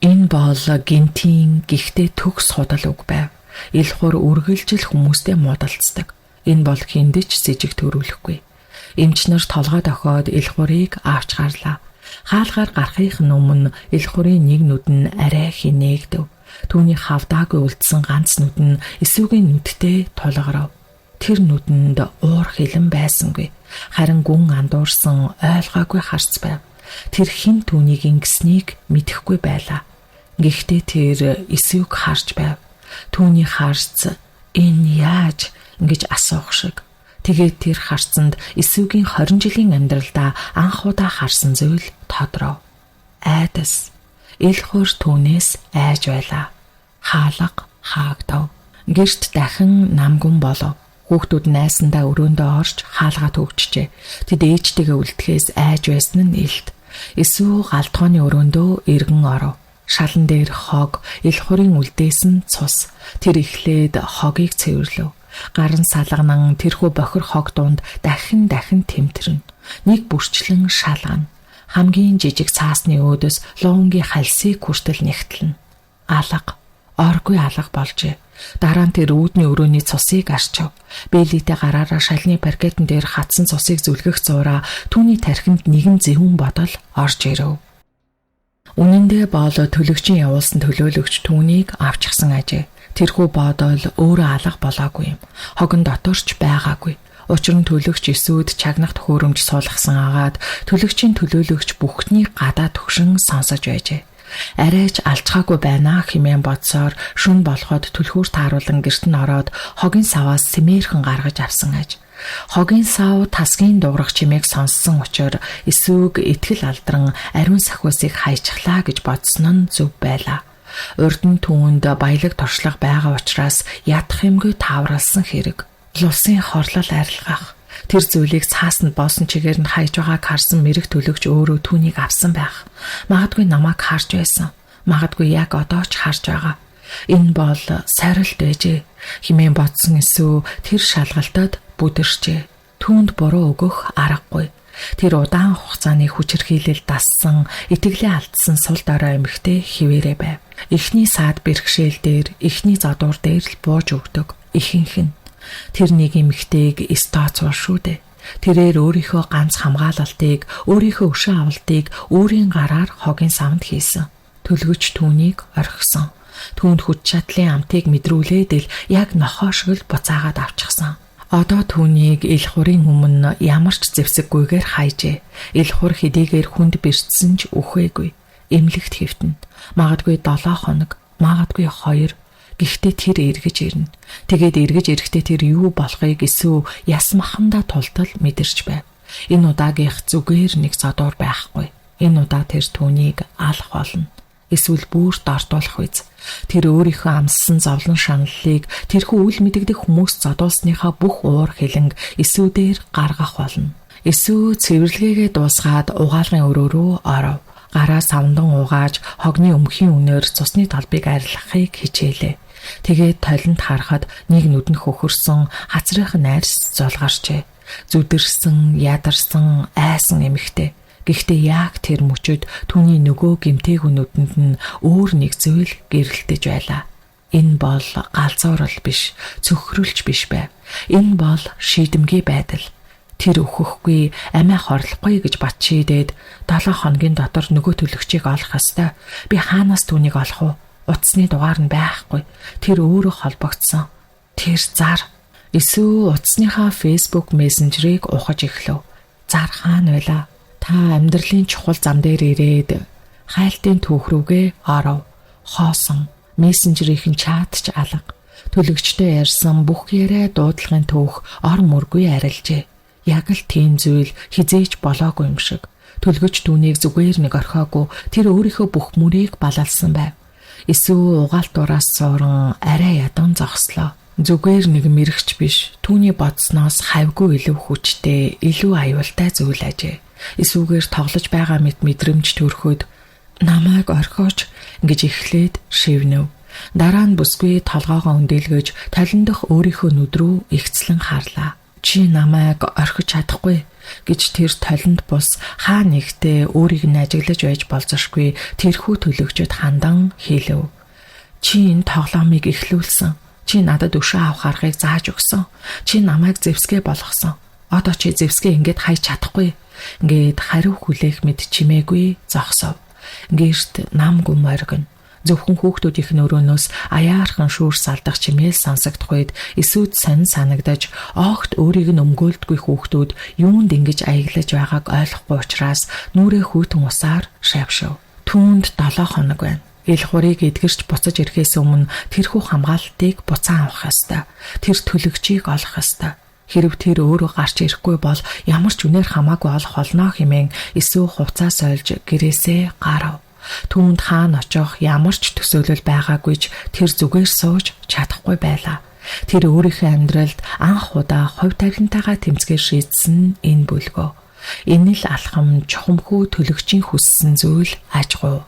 Энэ бол гинтийн гэхдээ төгс худал үг байв. Ил хур үргэлжил хүмүүстэй муудалцдаг. Энэ бол хиндэж сэжиг төрүүлэхгүй. Эмч нар толгой дохиод ил хурыг авч гарлаа. Хаалгаар гарахын өмнө ил хурын нэг нүд нь арай хинээгдэв. Түүний хавдаагүй үлдсэн ганц нүд нь эсүүгийн нүдтэй тулгарав. Тэр нүдэнд уур хилэн байсангүй. Харин гүн андуурсан ойлгоогүй харц байв. Тэр хэн түүнийг ингэснийг мэдэхгүй байлаа. Гэхдээ тэр эсүүг харж байв. Түүний харц энэ яаж ингэж асуух шиг. Тэгээд тэр харцанд эсүүгийн 20 жилийн амьдралдаа анх удаа харсан зүйл тодров. Айдас. Ил хуур түүнээс айж байлаа. Хаалга хаагтав. Гэрт дахин намгүн болов. Хүүхдүүд найсандаа өрөөндөө орж хаалгаа төгчжээ. Тэд ээжтэйгээ үлдэхээс айж байсан нь илт. Эсвэл галтгооны өрөөндөө эргэн оров. Шалан дээр хог, ил хурын үлдээс нь цус. Тэр эхлээд хогийг цэвэрлэв. Гарын салганан тэрхүү бохир хог дунд дахин тэмтэрнэ. Нэг бүрчлэн шалгана. Хамгийн жижиг цаасны өөдөөс луунгийн хальсыг хүртэл нэгтлэн. Оргүй алга болжээ. Дараа нь тэр үүдний өрөөний цусыг арчив. Бэлийтэй гараараа шалны паркетн дээр хатсан цусыг зүлгэх зураа түүний тархинд нэгэн зэвүүн бодол орж ирэв. Үнэн дээр бол төлөгчийн явуулсан төлөөлөгч түүнийг авчихсан ажээ. Тэрхүү бодол өөрөө алга болоогүй юм. Хогон доторч байгаагүй. Учир нь төлөгч эсүүд чагнах төхөөрөмж суулгасан агаад төлөгчийн төлөөлөгч бүхний гадаа төгшин сонсож байжээ. Арайч алчгаагүй байна хэмээн бодсоор шүн болоход түлхүүр тааруулан гэрт нь ороод хогийн саваас сэмээрхэн гаргаж авсан аж. Хогийн сав тасгийн дуурах чимээг сонссон учраас эсүүг итгэл алдран ариун сахиусыг хайчглаа гэж бодсон нь зөв байлаа. Урд нь түүнд баялаг туршлага байгаа учраас ядах юмгүй тааварлсан хэрэг. Лулсын хорлол арилгах. Тэр зүйлийг цаасанд боосон чигээр нь хайж байгааг харсан мэрэг төлөгч өөрөө түүнийг авсан байх. Магадгүй намайг харж байсан. Магадгүй яг одоо ч харж байгаа. Энэ бол сорилт ээжээ хэмээн бодсон эсүү тэр шалгалтад бүдэрчээ. Түүнд буруу өгөх аргагүй. Тэр удаан хугацааны хүчирхийлэл дассан, итгэлээ алдсан сул дорой эмэгтэй хിവэрэ байв. Эхний саад бэрхшээл дээр, эхний задуур дээр л бууж өгдөг. Ихэнх нь тэр нэг эмэгтэйг стаацвал шүү дээ. Тэрээр өөрийнхөө ганц хамгаалалтыг, өөрийнхөө өшөө авалтыг өөрийн гараар хогийн савнд хийсэн. Төлгөч түүнийг орхисон. Түүнд хүч чадлын амтыг мэдрүүлээд л яг нохоо шиг л буцаагаад авчихсан. Одоо түүнийг ил хурын өмнө ямар ч зэвсэггүйгээр хайжээ. Ил хур хэдийгээр хүнд бэрчсэн ч үхээгүй. Эмнэлэгт хэвтэнэ. Магадгүй 7 хоног, магадгүй 2. Гэхдээ тэр эргэж ирнэ. Тэгээд эргэж ирэхдээ тэр юу болохыг эсвэл ясмахандаа тултал мэдэрч байв. Энэ удаагийнх зүгээр нэг задуур байхгүй. Энэ удаа тэр түүнийг алах болно. Эсвэл бүр дортуулах үз. Тэр өөрийнхөө амссан зовлон шаналлыг тэрхүү үл мэдэгдэх хүмүүс задуулсныхаа бүх уур хилэнг эсүүдээр гаргах болно. Эсүү цэвэрлэгээгээ дуусгаад угаалгын өрөө рүү оров. Гараа савндан угааж хогны өмхийн үнээр цусны толбыг арилгахыг хичээлээ. Тэгээд толинд харахад нэг нүдэнд хөхөрсөн хацрах найрс золгарчээ. Зүдэрсэн, ядарсан, айсан эмэгтэй. Гэхдээ яг тэр мөчөд түүний нөгөө гэмтэйг нүдэнд нь өөр нэг зүйл гэрэлтэж байлаа. Энэ бол галзуурал биш, цөхрөлч биш байв. Энэ бол шийдэмгий байдал. Тэр өөхөхгүй, амиа хорлохгүй гэж бат шийдээд 7 хоногийн дотор нөгөө төлөгчийг олох ёстой. Би хаанаас түүнийг олох вэ? Утасны дугаар нь байхгүй. Тэр өөрөө холбогдсон. Тэр зар. Эсвэл утасныхаа Facebook мессенжерийг ухаж эхлэв. Зар хаана байлаа? Та амьдралын чухал зам дээр ирээд хайлтын түүх рүүгээ оров. Хоосон мессенжерийн чатч алга. Төлөгчтэй ярьсан бүх яриа дуудлагын түүх ор мөргүй арилжээ. Яг л тийм зүйл хизээч болоогүй юм шиг. Төлгөч түүнийг зүгээр нэг орхиогүй тэр өөрийнхөө бүх мөрийг балалсан байв. Эсвэл угаалтуураас сууран арай ядан зогслоо. Зүгээр нэг мэрэгч биш. Түүний бодсноос хавьгүй илүү хүчтэй, илүү аюултай зүйл ажээ. Эсвүүгээр тоглож байгаа мэт мэдрэмж төрөхөд намайг орхиоч гэж эхлээд шивнэв. Дараа нь бүсгүй толгоогоо өндөлгөж толиндох өөрийнхөө нүд рүү ихцлэн харлаа. Чи намайг орхиж чадахгүй гэж тэр толинд бус хаа нэгтээ өөрийг нь ажиглаж байж болзошгүй тэрхүү төлөгчөд хандан хэлв. Чи энэ тоглоомыг эхлүүлсэн. Чи надад өшөө авах аргыг зааж өгсөн. Чи намайг зэвсгээ болгосон. Одоо чи зэвсгээ ингээд хайж чадахгүй. Ингээд хариу хүлээх мэд чимээгүй зогсов. Гэрт нам гүм оргино. Зөвхөн хүүхдүүдийн өрөөнөөс аяархан шүүрс алдах чимээл сонсогдох үед эсүүд сонь санагдаж огт өөрийг нь өмгөөлдгүй хүүхдүүд юунд ингэж аяглаж байгааг ойлгохгүй учраас нүрээ хүйтэн усаар шавшив. Түүнд 7 хоног байна. Ил хурыг эдгэрч буцаж ирэхээс өмнө тэрхүү хамгаалалтыг буцаан авах ёстой. Тэр төлөгчийг олох ёстой. Хэрв тэр өөрөө гарч ирэхгүй бол ямар ч үнээр хамаагүй олох болно хэмээн эсүү хувцас сольж гэрээсээ гарав. Түүнд хаана очих ямар ч төсөөлөл байгаагүйч тэр зүгээр сууж чадахгүй байлаа. Тэр өөрийнхөө амьдралд анх удаа хувь тархинтайгаа тэмцгээр шийдсэн энэ бүлгөө. Энэ л алхам чухамхүү төлөгчийн хүссэн зүйл аж гоо.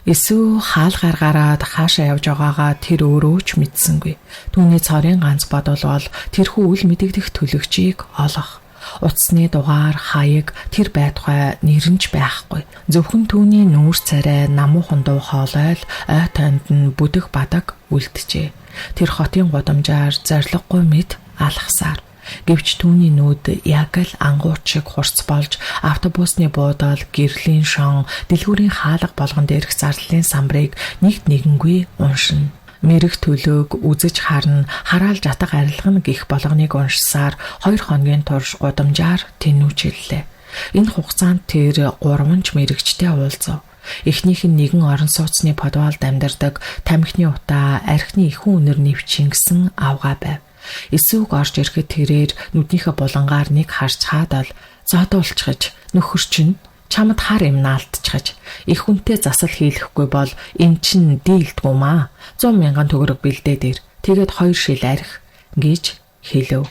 Эсүү хаал гаргаараад хаашаа явж байгаагаа тэр өөрөө ч мэдсэнгүй. Түүний цорын ганц бодол бол тэрхүү үл мэдэгдэх төлөгчийг олох. Утасны дугаар, хаяг тэр байтугай нэрнж байхгүй. Зөвхөн түүний нүүр царай, намуухан дуу хоолойл, ой танд нь бүдэг бадаг үлджээ. Тэр хотын гудамжаар зориггүй мэд алхасаар. Гэвч түүний нүд яг л ангууч шиг хурц болж автобусны буудал, гэрлийн шон, дэлгүүрийн хаалга болгон дээрх зарлалын самбарыг нэгт нэгэнгүй уншина. Мэрэг төлөөг үзэж харна, хараал жатаг арилгана гих болгоныг уншсаар 2 хоногийн турш гудамжаар тэнүүчиллээ. Энэ хугацаанд тэр 3 мэрэгчтэй уулзав. Эхнийх нь нэгэн орон сууцны подвалд амьдардаг тамхины утаа, архины ихүүн үнэр нэвчингсэн авгаа байв. Эсүүг орж ирэхэд тэрээр нүднийхээ булангаар нэг харж хаадал зодуулчихж нөхөр чинь чамд хар юм наалтчихж их хүнтэй засал хийлэхгүй бол эн чин дийлдгүй маа 100,000 төгрөг бэлдээд ир тэгээд 2 шил арх гэж хэлв.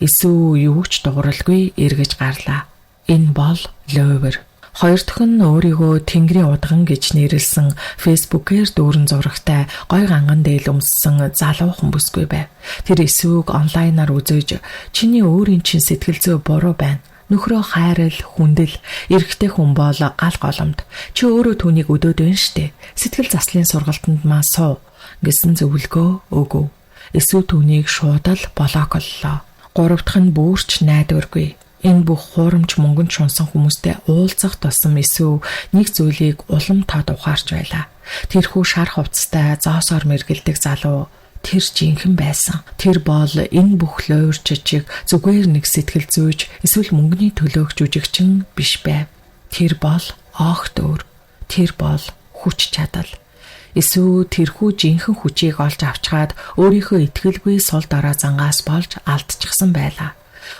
Эсүү юу ч дууралгүй эргэж гарлаа. Энэ бол ловер. Хоёр дахь нь өөрийгөө Тэнгэрийн удган гэж нэрлсэн фэйсбүүкээр дүүрэн зурагтай гой ганган дээл өмссөн залуу хүмүүсгүй байв. Тэр эсвүүг онлайнаар үзэж чиний өөрийн чин сэтгэл зүй буруу байна. Нөхрөө хайрал, хүндэл, эрэгтэй хүн бол гал голомт. Чи өөрөө түүнийг өдөөд байна штэ. Сэтгэл заслын сургалтанд маа суу гэсэн зөвлөгөө өгөв. Эсвүү түүнийг шуудал блоклолоо. Гурав дахь нь бүрч найдваргүй. Энэ бүх хуурамч мөнгөнд шунсан хүмүүстэй уулзах тусам эсүү нэг зүйлийг улам тод ухаарч байлаа. Тэрхүү шар хувцастай зоосоор мэргэлдэг залуу Тэр жинхэнэ байсан. Тэр бол энэ бүх лойр жижиг зүгээр нэг сэтгэл зүйж эсвэл мөнгөний төлөөх жүжигчин биш байв. Тэр бол огт өөр. Тэр бол хүч чадал. Эсвэл тэрхүү жинхэнэ хүчийг олж авчгаад өөрийнхөө итгэлгүй сул дараа зангаас болж алдчихсан байлаа.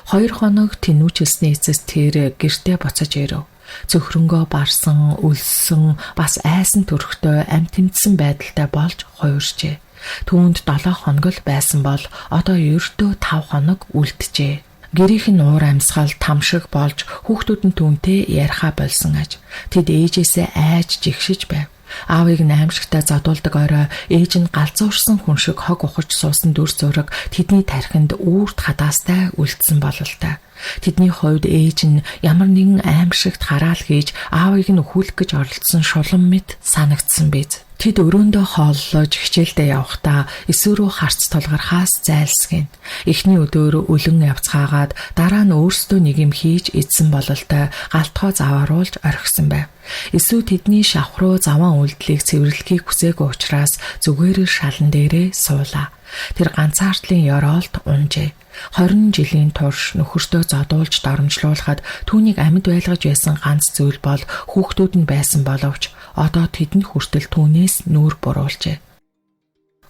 2 хоног тэнүүчилсний эцэс тэр гэртээ буцаж ирэв. Цөхрөнгөө барсан, өлссөн, бас айсан төрхтөө амт тэмцсэн байдалтай болж хууржээ. Түүнд 7 хоног л байсан бол одоо ердөө 5 хоног үлджээ. Гэрийнх нь уур амьсгал тамшиг болж хүүхдүүд нь түүнтэй яриха болсон аж. Тэд ээжээсээ айж жигшиж байв. Аавыг аимшигтай задуулдаг орой ээж нь галзуурсан хүн шиг хог ухаж суусан дүр зураг тэдний тархинд үүрт хадаастай үлдсэн бололтой. Тэдний хувьд ээж нь ямар нэгэн аимшигт хараал хийж аавыг нь өхүүлэх гэж оролдсон шулан мэт санагдсан биз. Тэд өрөөндөө хооллож хичээлдээ явахдаа эсвэр рүү харц тулгархаас зайлсхийв. Эхний өдөр өлөн явцгаагаад дараа нь өөрсдөө нэг юм хийж идсэн бололтой галтгоо завааруулж орхисон байв. Эсвэл тэдний шавхруу заван үйлдэлийг цэвэрлэхийг хүсээгүй учраас зүгээр шалан дээрээ суулаа. Тэр ганцаардлын ёроолт унжээ. 20 жилийн турш нөхөртөө зодуулж доромжлуулахад түүнийг амьд байлгаж байсан ганц зүйл бол хүүхдүүд нь байсан боловч одоо тэдэнд хүртэл түүнээс нүүр буруулжээ.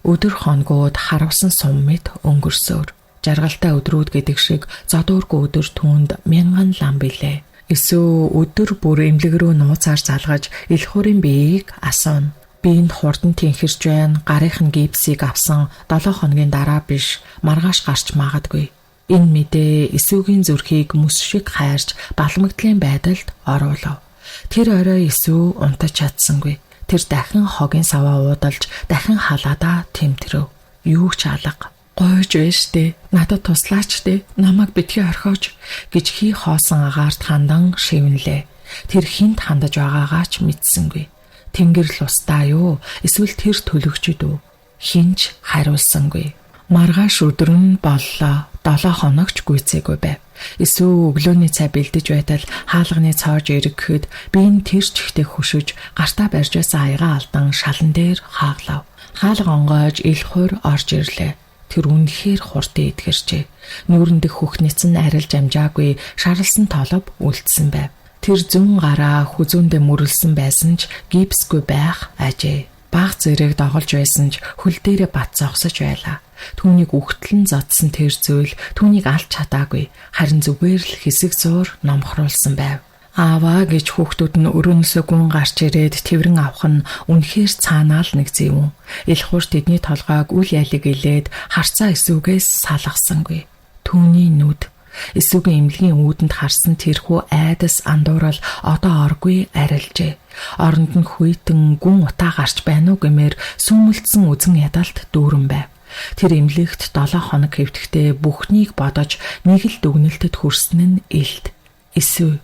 Өдөр хоногуд харавсан сум мэт өнгөрсөөр. Жаргалтай өдрүүд гэдэг шиг зодуургүй өдөр түүнд 1000 лам билээ. Эсвэл өдөр бүр эмнэлэг рүү нууцаар залгаж элхүүрийн биеийг асууна. Биеинд хурдан тэнхэрч байна, гарынх нь гипсийг авсан 7 хоногийн дараа биш, маргааш гарч магадгүй. Энэ мэдээ Эсүүгийн зүрхийг мөс шиг хайрч балмагдлын байдалд оруулав. Тэр орой Эсүү унтаж чадсангүй. Тэр дахин хогийн саваа уудалж, дахин халаадаа тэмтрэв. Юу ч алга. Гойж байж тээ, надад туслаач тээ, намайг битгий орхиож гэж хий хоосон агаарт хандан шивнэлээ. Тэр хинт хандаж байгаагаа ч мэдсэнгүй. Тэнгэр л устаа юу? Эсвэл тэр төлөгчд үү? Хинч хариулсангүй. Маргааш өдөр нь боллоо. 7 хоногч гүйцээгүй байв. Эсвэл өглөөний цай бэлдэж байтал хаалганы цоож эргэхэд би энэ тэр чихтэй хөшөж гартаа барьж байсан аяга алдан шалан дээр хааглав. Хаалга онгойж элхуур орж ирлээ. Тэр үнэхээр хурдан эдгэрчээ. Нүүрэндх хөхнэц нь арилж амжаагүй шаралсан толов үлдсэн байв. Тэр зүүн гараа хүзүүндээ мөрөлсөн байсан ч гипсгүй байх ажээ. Баг зэрэг доголж байсан ч хөл дээрээ бат зогсож байлаа. Түүнийг үхтлэн зодсон тэр зүйл түүнийг алж чадаагүй. Харин зүгээр л хэсэг зуур номхруулсан байв. Ааваа гэж хүүхдүүд нь өрөөнөөсөө гүн гарч ирээд тэрэн авах нь үнэхээр цаанаа л нэг зэвүүн. Элхуур тэдний толгойг үл ялиг илээд харцаа Эсүүгээс салгасангүй. Түүний нүд Эсүүгийн эмнэлгийн үүдэнд харсан тэрхүү айдас андуурал одоо оргүй арилжээ. Оронд нь хүйтэн гүн утаа гарч байна уу гэмээр сүмэлдсэн үзэн ядалт дүүрэн байв. Тэр эмнэлэгт 7 хоног хэвтэхдээ бүхнийг бодож нэг л дүгнэлтэд хүрсэн нь илт. Эсүү.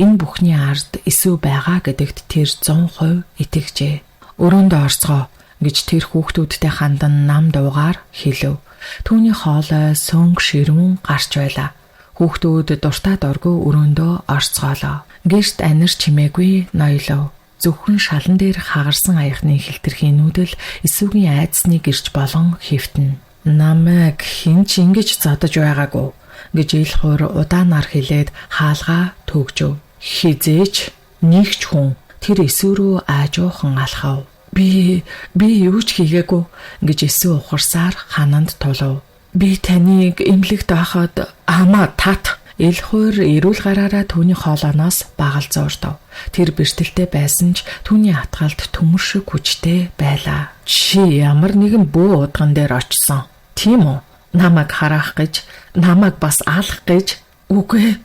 Энэ бүхний ард Эсүү байгаа гэдэгт тэр 100% итгэжээ. Өрөөндөө орцгоо гэж тэр хүүхдүүдтэй хандан нам дуугаар хэлв. Түүний хоолой сөнг ширүүн гарч байлаа. Хүүхдүүд дуртай дургүй өрөөндөө орцгоолоо. Гэрт анир чимээгүй ноёлов. Зөвхөн шалан дээр хагарсан аяхны хилтерхийн нүүдэл Эсүүгийн айдсны гэрч болон хэвтэн. Намайг хинч ингэж зодож байгаагүй гэж элхуур удаанаар хэлээд хаалгаа төгжөв. Хизээч нэгч хүн тэр Эсүү рүү аажуухан алхав. Би юу ч хийгээгүй гэж Эсүү ухарсаар хананд тулав. Би таныг эмнэлэгт байхад амаа тат. Элхуур эрүүл гараараа түүний хоолооноос багалзуурдав. Тэр бэртэлтэй байсан ч түүний атгалд төмөр шиг хүчтэй байлаа. Чи ямар нэгэн бөө удган дээр очсон. Тийм үү? Намайг харах гэж, намайг бас алах гэж. Үгүй.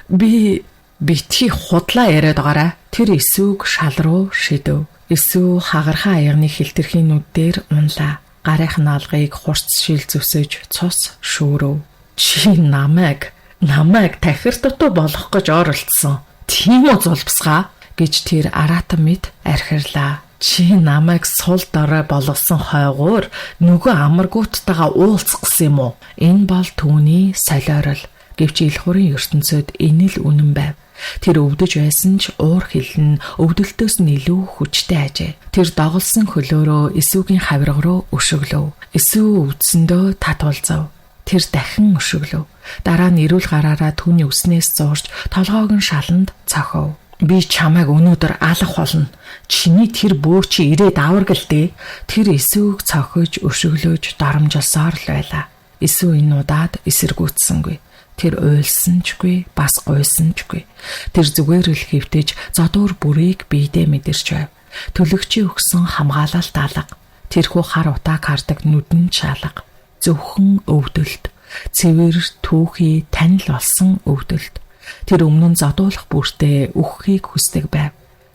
Би битгий худлаа яриад байгаарай. Тэр Эсүүг шал руу шидэв. Эсүү хагархан аягны хилтерхийн нүдээр унлаа. Гарынх нь алгыг хурц шил зүсэж цус шүүрөв. Чи намайг тахир дутуу болох гэж оролдсон. Тийм үү зулбсгаа гэж тэр аратан мэд архирлаа. Чи намайг сул дорой болгосон хойгуур нөгөө амаргууттайгаа уулзах гэсэн юм уу? Энэ бол түүний солиорол. Гэвч ил хурын ертөнцид энэ л үнэн байв. Тэр өвдөж байсан ч уур хилэн өвдөлтөөс нь илүү хүчтэй ажээ. Тэр доголсон хөлөөрөө Исүгийн хавирга руу өшөглөв. Исү өвдсөндөө татуулзав. Тэр дахин өшөглөв. Дараа нь эрүүл гараараа түүний үснээс зуурч толгойг нь шаланд цохив. Би чамайг өнөөдөр алах болно. Чиний тэр бөө чи ирээд аваргалдээ. Тэр Исүг цохиж өшөглөөж доромжилсоор л байлаа. Исү энэ удаад эсэргүүцсэнгүй. Тэр уйлсанчгүй, бас гуйсанчгүй. Тэр зүгээр л хэвтэж зодуур бүрийг биедээ мэдэрч байв. Төлөгчийн өгсөн хамгаалалт алга. Тэрхүү хар утааг хардаг нүдэн чалга. Зөвхөн өвдөлт. Цэвэр түүхий танил болсон өвдөлт. Тэр өмнө нь зодуулах бүртээ үххийг хүсдэг байв.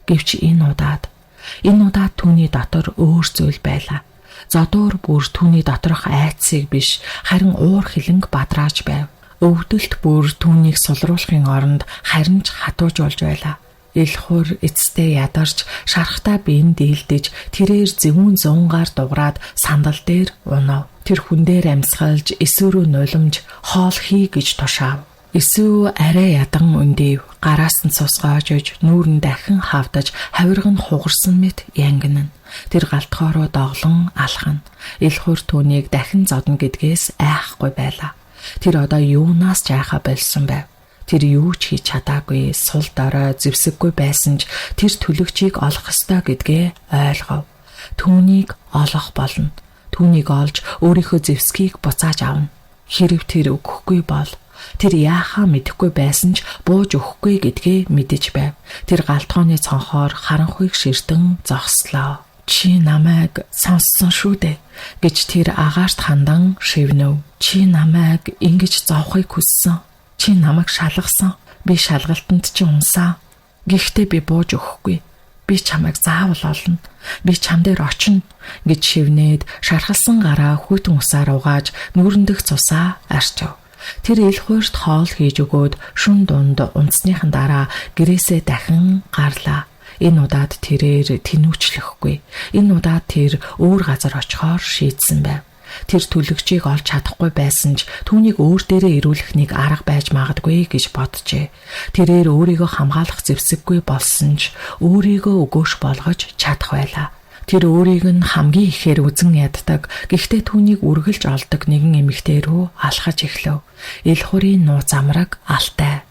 Гэвч энэ удаад түүний дотор өөр зүйл байлаа. Зодуур бүр түүний доторх айцыг биш, харин уур хилэнг бадрааж байв. Өвдөлт бүр түүнийг сулруулахын оронд харин ч хатууж болж байлаа. Ил хур эцтэй ядарч шархтаа биен дийлдэж тэрээр зөвүүн зуунгаар дуграад сандал дээр унав. Тэр хүн дээр амьсгалж Исү рүү нулимж хоол хий гэж тушаав. Исү арай ядан өндөв. Гараас нь цусгааж иж нүүрэн дахин хавдаж хавирга нь хугарсан мэт янгинана. Тэр галтгоороо доглон алхана. Ил хур түүнийг дахин зодно гэдгээс айхгүй байлаа. Тэр одоо юунаас ч айхаа болсон байв. Тэр юу ч хийж чадаагүй, сул дорой зэвсэггүй байсан ч тэр төлөгчийг олох ёстой гэдгээ ойлгов. Түүнийг олох болно. Түүнийг олж өөрийнхөө зэвсгийг буцааж авна. Хэрв тэр өгөхгүй бол тэр яахаа мэдэхгүй байсан ч бууж өгөхгүй гэдгээ мэдэж байв. Тэр галтгооны цонхоор харанхуйг ширтэн зогслоо. Чи намайг сонссон шүү дээ гэж тэр агаарт хандан шивнэв. Чи намайг ингэж зовхыг хүссэн. Чи намайг шалгасан. Би шалгалтанд чи унсаа. Гэхдээ би бууж өгөхгүй. Би чамайг заавал олно. Би чам дээр очино гэж шивнээд шархалсан гараа хүйтэн усаар угааж нүүрэндх цусаа арчив. Тэр ил хуурт хоол хийж өгөөд шүн дунд унтсныхан дараа гэрээсээ дахин гарлаа. Энэ удаад тэрээр тэнүүчлэхгүй. Энэ удаад тэр өөр газар очихоор шийдсэн байв. Тэр төлөгчийг олж чадахгүй байсан ч түүнийг өөр дээрээ ирүүлэх нэг арга байж магадгүй гэж боджээ. Тэрээр өөрийгөө хамгаалах зэвсэггүй болсон ч өөрийгөө өгөөш болгож чадах байлаа. Тэр өөрийг нь хамгийн ихээр үзэн яддаг. Гэхдээ түүнийг үргэлж олдог нэгэн эмэгтэй рүү алхаж эхлэв. Ил хурын нууц амраг алтай.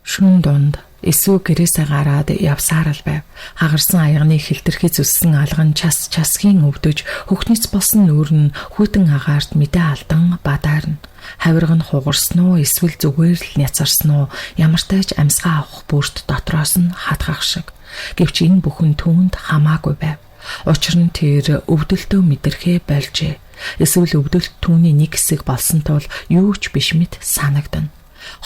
Шүн дунд Исү гэрээсээ гараад явсаар л байв. Хагарсан аягны хилтерхий зүссэн алган часгийн өвдөж хөхнөц болсон нүүр нь хүйтэн агаарт мэдээ алдан бадаарна. Хавирга нь хугарсан уу эсвэл зүгээр л няцарсан уу ямартай ч амьсгаа авах бүрт дотроос нь хатгах шиг. Гэвч энэ бүхэн түүнд хамаагүй байв. Учир нь тэр өвдөлтөө мэдэрхээ болжээ. Эсвэл өвдөлт түүний нэг хэсэг болсон тул юу ч биш мэт санагдана.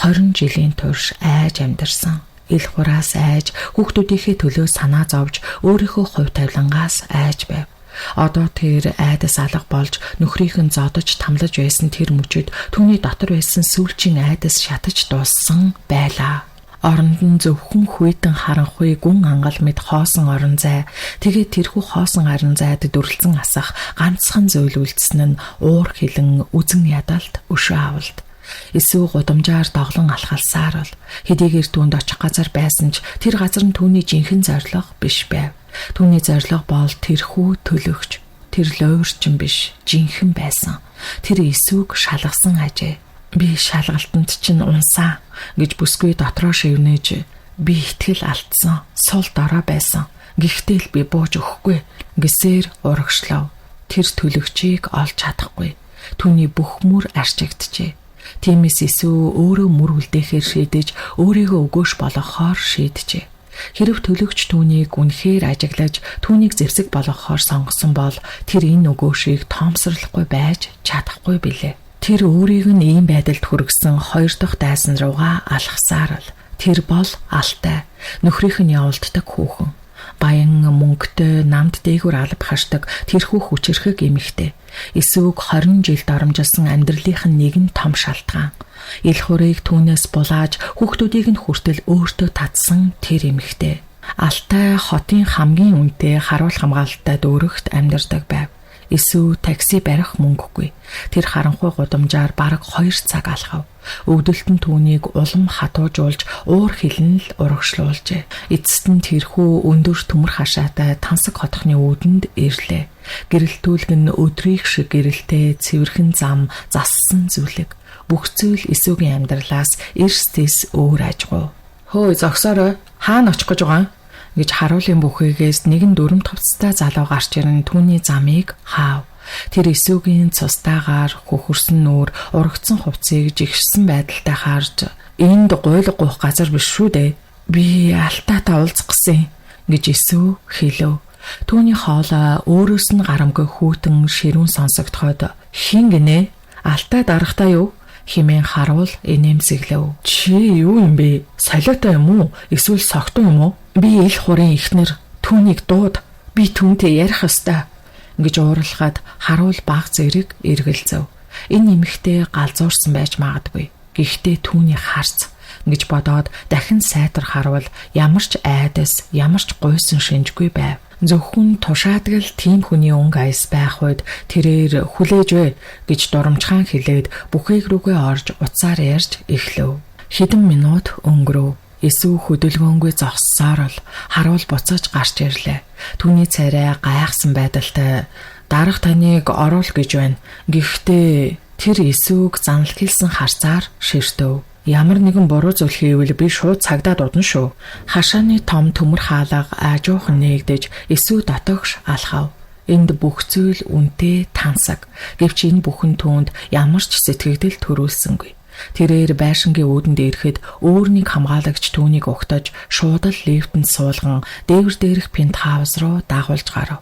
20 жилийн турш айж амьдарсан. Ил хураас айж, хүүхдүүдийнхээ төлөө санаа зовж, өөрийнхөө хувь тавилангаас айж байв. Одоо тэр айдас алга болж, нөхрийнх нь зодож тамлаж байсан тэр мөчөд түүний дотор байсан сүүлчийн айдас шатаж дууссан байлаа. Оронд нь зөвхөн хүйтэн харанхуй гүн ангал мэд хоосон орон зай. Тэгээд тэрхүү хоосон орон зайд дүрлцэн асах ганцхан зүйл үлдсэн нь уур хилэн үзэн ядалт өшөө авалт. Исү гудамжаар доглон алхалсаар л хэдийгээр түүнд очих газар байсан ч тэр газар нь түүний жинхэнэ зорилго биш байв. Түүний зорилго бол тэрхүү төлөгч. Тэр лойрчин биш, жинхэнэ байсан. Тэр Исүг шалгасан ажээ. Би шалгалтанд чинь унсаа гэж бүсгүй дотроо шивнэж би итгэл алдсан, сул дорой байсан. Гэхдээ л би бууж өгөхгүй гэсээр урагшлав. Тэр төлөгчийг олж чадахгүй. Түүний бүх мөр арчигджээ. Тиймээс Исү өөрөө мөр үлдээхээр шийдэж өөрийгөө өгөөш болгохоор шийджээ. Хэрв төлөгч түүнийг үнэхээр ажиглаж түүнийг зэвсэг болгохоор сонгосон бол тэр энэ өгөөшийг тоомсорлохгүй байж чадахгүй билээ. Тэр өөрийг нь ийм байдалд хүргэсэн 2 дахь дайсан руугаа алхасаар л тэр бол алтай, нөхрийнх нь явуулдаг хүүхэн. Баян мөнгөтэй намд дээгүүр алба хашдаг тэрхүү хүчирхэг эмэгтэй. Исүг 20 жил доромжилсан амьдралынх нь нэгэн том шалтгаан. Ил хурыг түүнээс булааж хүүхдүүдийг нь хүртэл өөртөө татсан тэр эмэгтэй. Алтай хотын хамгийн үнэтэй харуул хамгаалалттай дүүрэгт амьдардаг байв. Эсвэл такси барих мөнгөгүй. Тэр харанхуй гудамжаар бараг 2 цаг алхав. Өвдөлтөн түүнийг улам хатуужуулж уур хилэн л урагшлуулжээ. Эцэст нь тэрхүү өндөр төмөр хашаатай тансаг хотхны үүдэнд ирлээ. Гэрэлтүүлг нь өдрийг шиг гэрэлтэй цэвэрхэн зам зассан зүлэг. Бүх зүйл Эсүгийн амьдралаас эрсдэс өөр ажгүй. Хөөе зогсоорой. Хаана очих гэж байгаа? Гэж харуулын бүхэгээс нэгэн дүрм товцтой залуу гарч ирэн түүний замыг хаав. Тэр Эсүгийн цустаагаар хөхөрсөн нүүр урагдсан хувцсыг жигшсэн байдалтай харж энд гуйлга гуйх газар биш шүү дээ. Би алтаатай уулзах гэсэн гэж Эсү хэлв. Түүний хоолой өөрөөс нь гарамгүй хүүтэн ширүүн сонсогдоход хин гинэ? Алтай дарахтаа юу? Химэн харуул инээмсэглэв. Чи юу юм бэ? Солиотой юм уу? Эсвэл согтун юм уу? Би ил хурын ихнэр түүнийг дууд. Би түүнтэй ярих ёстой гэж уурлахад харуул баг зэрэг эргэлзэв. Энэ эмэгтэй галзуурсан байж магадгүй. Гэхдээ түүний харц гэж бодоод дахин сайтар харуул ямар ч айдас, ямар ч гуйсан шинжгүй байв. Зөвхөн тушаадгал тийм хүний өнгө айс байх үед тэрээр хүлээж вэ гэж дурамчхан хэлээд бүхээг рүүгээ орж уцаар ярьж эхлэв. Хэдэн минут өнгөрөв. Эсүү хөдөлгөөнгүй зогссоор л харуул буцаж гарч ирлээ. Түүний царай гайхсан байдалтай дарга таныг оруул гэж байна. Гэхдээ тэр Эсүүг занал хэлсэн харцаар ширтөв. Ямар нэгэн буруу зүйл хийвэл би шууд цагдаа дуудана шүү. Хашааны том төмөр хаалга аажуухан нээгдэж Эсүү дотогш алхав. Энд бүх зүйл үнэтэй тансаг. Гэвч энэ бүхэн түүнд ямар ч сэтгэгдэл төрүүлсэнгүй. Тэрээр байшингийн өөдөнд ирэхэд өөрнийг хамгаалагч түүнийг угтаж шууд л лифтэнд суулган дээвэр дээрх пентхаус руу дагуулж гарав.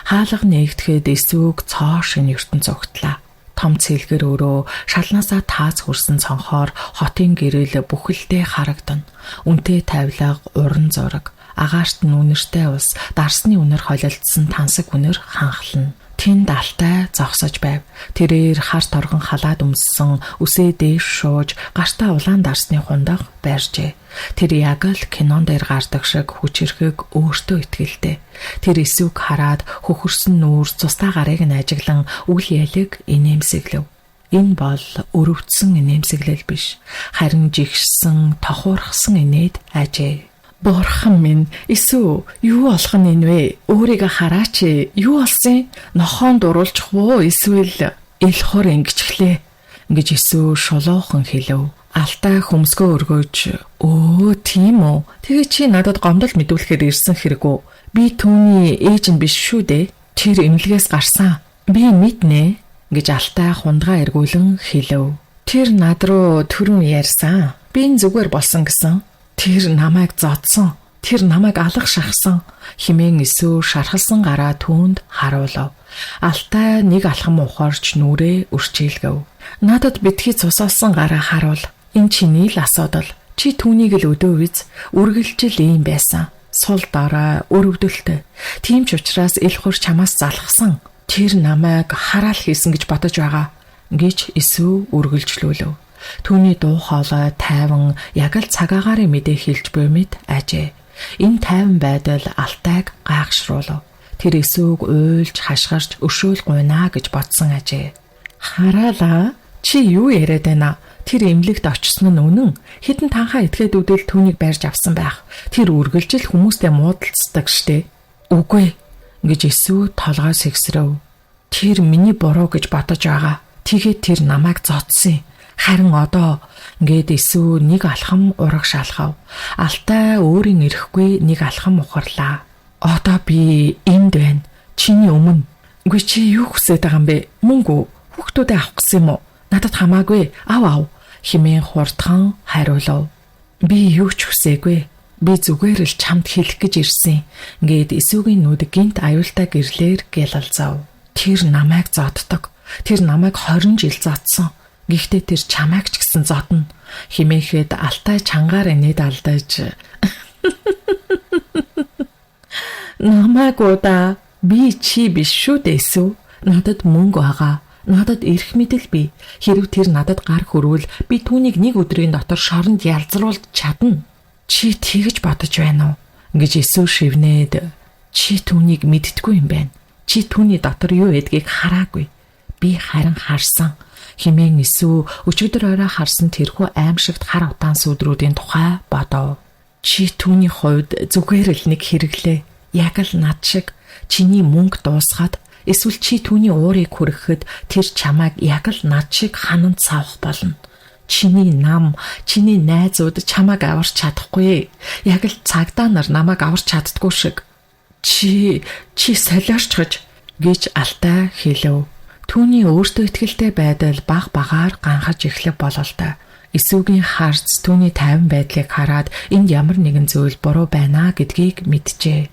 Хаалга нээгдэхэд Эсүүг цоо шин ертөнц угтлаа. Том цэлгэр өрөө шалнаасаа таац хүрсэн цонхоор хотын гэрэл бүхэлдээ харагдана. Үнтэй тавилга, уран зураг, агаарт нь үнэртэй ус, дарсны үнэр холилдсон тансаг үнэр ханхлана. Тэнд алтай зогсож байв. Тэрээр хар торгон халаад өмссөн үсээ дээш шууж гартаа улаан дарсны хундаг байржээ. Тэр яг л кинон дээр гардаг шиг хүчирхэг өөртөө итгэлтэй. Тэр Эсүг хараад хөхөрсөн нүүр цустаа гарыг нь ажиглан үл ялэг инээмсэглэв. Энэ бол өрөвдсөн инээмсэглэл биш. Харин жигшсэн, тохуурхсан инээд ажээ. Бурхан минь, Эсүү, юу болох нь энэ вэ? Өөрийгөө хараач. Юу болсон? Нохоонд дуруулчих уу? Эсвэл ил хор ингэчглээ гэж Эсүү шулуухан хэлв. Алтай хөмсгөө өргөөж, "Өө, тийм үү? Тэгээ чи надад гомдол мэдүүлэхээр ирсэн хэрэг үү? Би түүний ээж нь биш шүү дээ. Тэр эмнэлгээс гарсан. Би мэднэ" гэж алтай хундгаа эргүүлэн хэлв. Тэр над руу түрэн ярьсан. Би энэ зүгээр болсон гэсэн. Тэр намайг зодсон. Тэр намайг алах шахсан хэмээн Эсүү шархалсан гараа түүнд харуулв. Алтай нэг алхам ухаарч нүрээ өрчөөлгөв. "Надад битгий цусалсан гараа харуул. Энэ чиний л асуудал. Чи түүнийг л өдөө биз. Үргэлжил ийм байсан. Сул дараа өрөвдөлтөй. Тийм ч учраас ил хур чамаас залхсан. Тэр намайг хараал хийсэн гэж бодож байгаа" гэж Эсүү үргэлжлүүлв. Түүний дуу хоолой тайван яг л цагаагаарын мэдээ хэлж буй мэд ажээ. Энэ тайван байдал Алтайг гайхшруулв. Тэр Эсүүг уйлж хашгирч өшөөл гуйнаа гэж бодсон ажээ. "Хараалаа, чи юу яриад байна? Тэр эмнэлэгт очсон нь үнэн. Хэдэн танхаа этгээдүүдэл түүнийг барьж авсан байх. Тэр үргэлжил хүмүүстэй муудалцдаг штэ." "Үгүй" гэж Эсүү толгой сэгсрэв. "Тэр миний буруу гэж бодож байгаа. Тэгээд тэр намайг зодсон. Харин одоо" гээд Эсүү нэг алхам ураг шалхав. Алтай өөрийн ирэхгүй нэг алхам ухарлаа. "Одоо би энд байна. Чиний өмнө." "Үгүй чи юу хүсэж байгаа юм бэ? Мөнгө үү? Хүүхдүүдээ авах гэсэн юм уу?" "Надад хамаагүй. Ав" хэмээн хурдхан хариулв. "Би юу ч хүсээгүй. Би зүгээр л чамд хэлэх гэж ирсэн" гээд Эсүүгийн нүд гинт аюултай гэрлэр гялалзав. "Тэр намайг зоддог. Тэр намайг 20 жил зодсон. Гэхдээ тэр чамайг ч гэсэн зодно" хэмээхэд Алтай чангаар инээд алдаж "Намайг удаа би чи биш шүү дээ Эсүү. Надад мөнгө байгаа. Надад эрх мэдэл бий. Хэрв тэр надад гар хөрвөл би түүнийг нэг өдрийн дотор шоронд ялзруулж чадна. Чи тэгж бодож байна уу?" гэж Эсүү шивнээд "Чи түүнийг мэддэггүй юм байна. Чи түүний дотор юу байдгийг хараагүй. Би харин харсан. Хэмээн Иесус өчигдөр орой харсан тэрхүү аимшигт хар утаан сүдрүүдийн тухай бодов. Чи түүний хувьд зүгээр л нэг хэрэглээ. Яг л над шиг чиний мөнгө дуусгаад эсвэл чи түүний уурыг хүрэхэд тэр чамайг яг л над шиг хананд савах болно. Чиний нам, чиний найзууд чамайг аварч чадахгүй. Яг л цагдаа нар намайг аварч чаддгүй шиг. Чи солиорчгож гэж Алтай хэлв. Түүний өөртөө итгэлтэй байдал баг багаар ганхаж эхлэх бололтой. Иесугийн харц түүний тайван байдлыг хараад энд ямар нэгэн зүйл буруу байна гэдгийг мэджээ.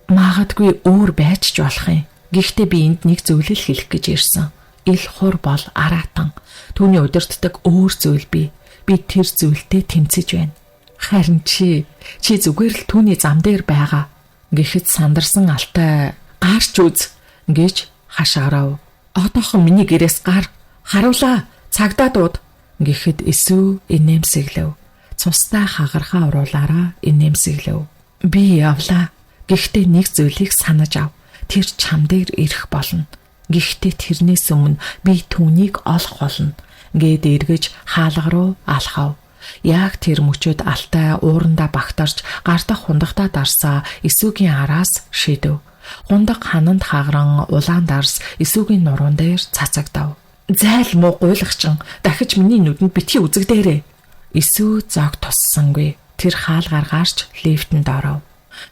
Магадгүй өөр байж ч болох юм. Гэхдээ би энд нэг зүйлийг хэлэх гэж ирсэн. Ил хур бол аратан. Түүний удирддаг өөр зүйл бий. Би тэр зүйлтэй тэмцэж байна. Харин чи зүгээр л түүний зам дээр байгаа. Гэхэд сандарсан Алтай гарч үз гэж хашаарав. Одоохон миний гэрээс гар харуулаа цагдаа дууд гэхэд Иесус инээмсэглэв. Цустай хагархаа оруулаараа инээмсэглэв. Би явлаа. Гэхдээ нэг зүйлийг санаж ав. Тэр чам дээр ирэх болно. Гэхдээ тэрнээс өмнө би түүнийг олох болно. Гээд эргэж хаалга руу алхав. Яг тэр мөчөд Алтай уурандаа багтарч гартах хундагтаа дарсаа Иесугийн араас шидэв. Хундаг хананд хаагран улаан дарс Иесугийн нуруунд дээр цацагдав. Зайл муу гуйлагчин дахиж миний нүдэнд битгий үзэгдээрээ. Иесус зог туссангүй. Тэр хаалгаар гарч лифтэнд оров.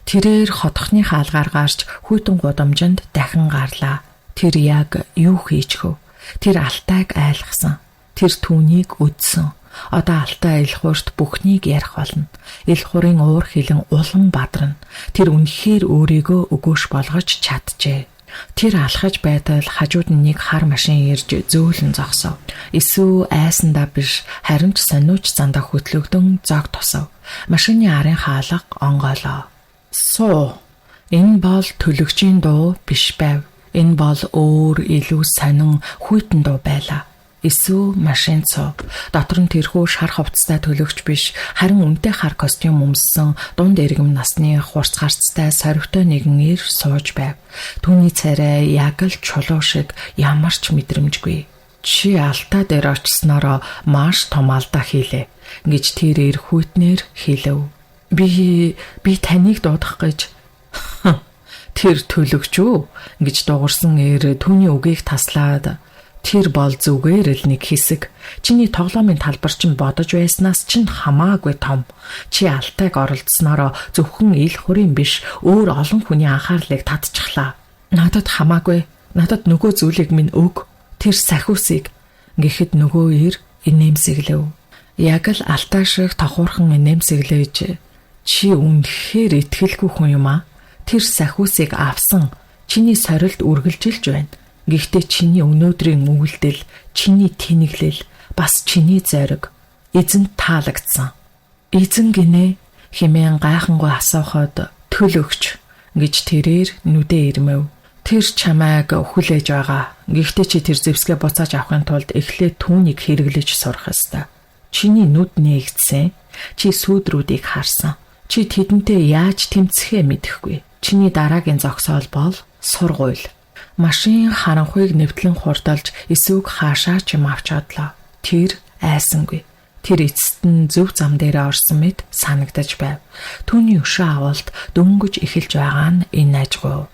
Тэрээр хотхны хаалгаар гарч хүйтэн гудамжинд дахин гарлаа. Тэр яг юу хийчихв? Тэр Алтайг айлгсан. Тэр түүнийг үдсэн. Одоо Алтай Илхурт бүхнийг ярих болно. Илхурын уур хилэн улам бадрана. Тэр үнэхээр өөрийгөө өгөөш болгож чаджээ. Тэр алхаж байтал хажууд нь нэг хар машин ирж зөөлөн зогсов. Иесус айсандаа биш харин ч сониуч зандаа хөтлөгдөн зог тусав. Машины арын хаалга онгоолоо. Суу. Энэ бол төлөгчийн дуу биш байв. Энэ бол өөр илүү сонин хүйтэн дуу байлаа. Иесус машин суув. Дотор нь тэрхүү шар хувцастай төлөгч биш, харин үнэтэй хар костюм өмссөн, дунд эргэм насны хурц гарцтай сорвтой нэгэн ир сууж байв. Түүний царай яг л чулуу шиг ямар ч мэдрэмжгүй. Чи Алтай дээр очсноороо маш том алдаа хийлээ гэж тэр ир хүйтнэр хэлв. Би таныг дуудах гэж тэр төлөгч үү гэж дуурсан ир түүний үгийг таслаад тэр бол зүгээр л нэг хэсэг. Чиний тоглоомын талбар чинь бодож байснаас чинь хамаагүй том. Чи Алтайг оролцсноороо зөвхөн ил хурийн биш өөр олон хүний анхаарлыг татчихлаа. Надад хамаагүй. Надад нөгөө зүйлийг минь өг. Тэр сахиусыг гэхэд нөгөө ир инээмсэглэв. Яг л Алтай шиг тохуурхан инээмсэглэж чи үнэхээр итгэлгүй хүн юм аа. Тэр сахиусыг авсан. Чиний сорилт үргэлжилж байна. Гэхдээ чиний өнөөдрийн үйлдэл, чиний тэнэглэл, бас чиний зориг эзэнд таалагдсан. Эзэн гинэ хэмээн гайхангүй асуухад төлөгч гэж тэрээр нүдээ ирмэв. Тэр чамайг хүлээж байгаа. Гэхдээ чи тэр зэвсгээ буцааж авахын тулд эхлээд түүнийг хэрэглэж сурах ёстой. Чиний нүд нээгдсэн. Чи сүүдрүүдийг харсан. Чи тэдэнтэй яаж тэмцэхээ мэдэхгүй. Чиний дараагийн зогсоол бол сургууль. Машин харанхуйг нэвтлэн хурдалж Иесуг хаашаа ч юм авч одлоо. Тэр айсангүй. Тэр эцэст нь зөв зам дээр орсон мэт санагдаж байв. Түүний өшөө авалт дөнгөж эхэлж байгаа нь энэ ажгүй.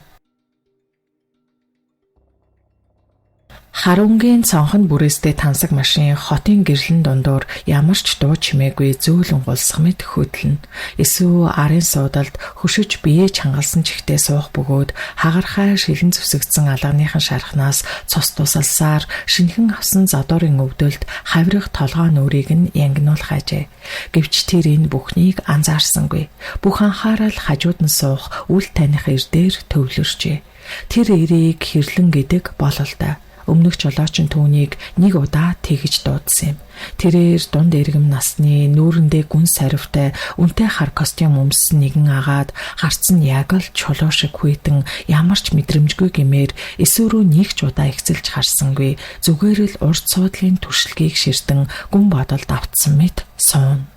Харунгийн цонхон бүрээстэй тансаг машин хотын гэрлэн дундуур ямар ч дуу чимээгүй зөөлөн гулсах мэт хөдлөн. Иесус арын суудалд хөшөж биеэ чангалсан чихтэй суух бөгөөд хагархай шилэн зүсэгдсэн алганыхан шархнаас цус тусалсаар шинхэн авсан задуурын өвдөлд хавирах толгой нүрийг нь янгинуулах ажээ. Гэвч тэр энэ бүхнийг анзаарсангүй. Бүх анхаарал хажууд нь суух үл таних эрдээр төвлөрчээ. Тэр эрийг хэрлэн гэдэг бололтой. Өмнөх жолоочин түүнийг нэг удаа тэгж дуудсан юм. Тэрээр дунд эргэм насны нүүрэндээ гүн саривтай үнэтэй хар костюм өмссөн нэгэн агаад гарц нь яг л чулуу шиг хүйтэн ямар ч мэдрэмжгүй гэмээр Иесус рүү нэг ч удаа ихцэлж харсангүй. Зүгээр л урд суудлын түшилгийг ширтэн гүн бодолд автсан мэт суун.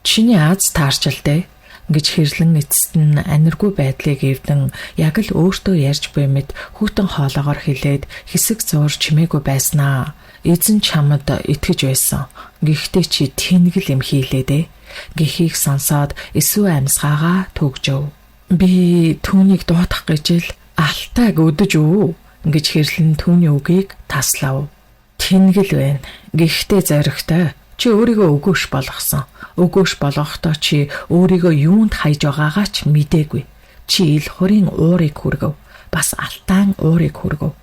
Чиний аз таарчлалтай гэж хэрлэн эцэст нь аниргүй байдлыг эвдэн яг л өөртөө ярьж буй мэд хүйтэн хоолоогоор хэлээд хэсэг зуур чимээгүй байснаа. Эзэн чамд итгэж байсан. Гэхдээ чи тэнгэл юм хийлээ гэхийг сонсоод Есүс амьсгаагаа түгжөв. Би түүнийг дуутах гэж л алтайг өдөж үү гэж хэрлэн түүний үгийг таслав. Тэнгэл байна. Гэхдээ зоригтой. Чи өөрийгөө өгөөш болгосон. Өгөөш болгохдоо чи өөрийгөө юунд хайж байгаагаа ч мэдээгүй. Чи ил хорийн уурыг хүргэв. Бас алтайн уурыг хүргэв.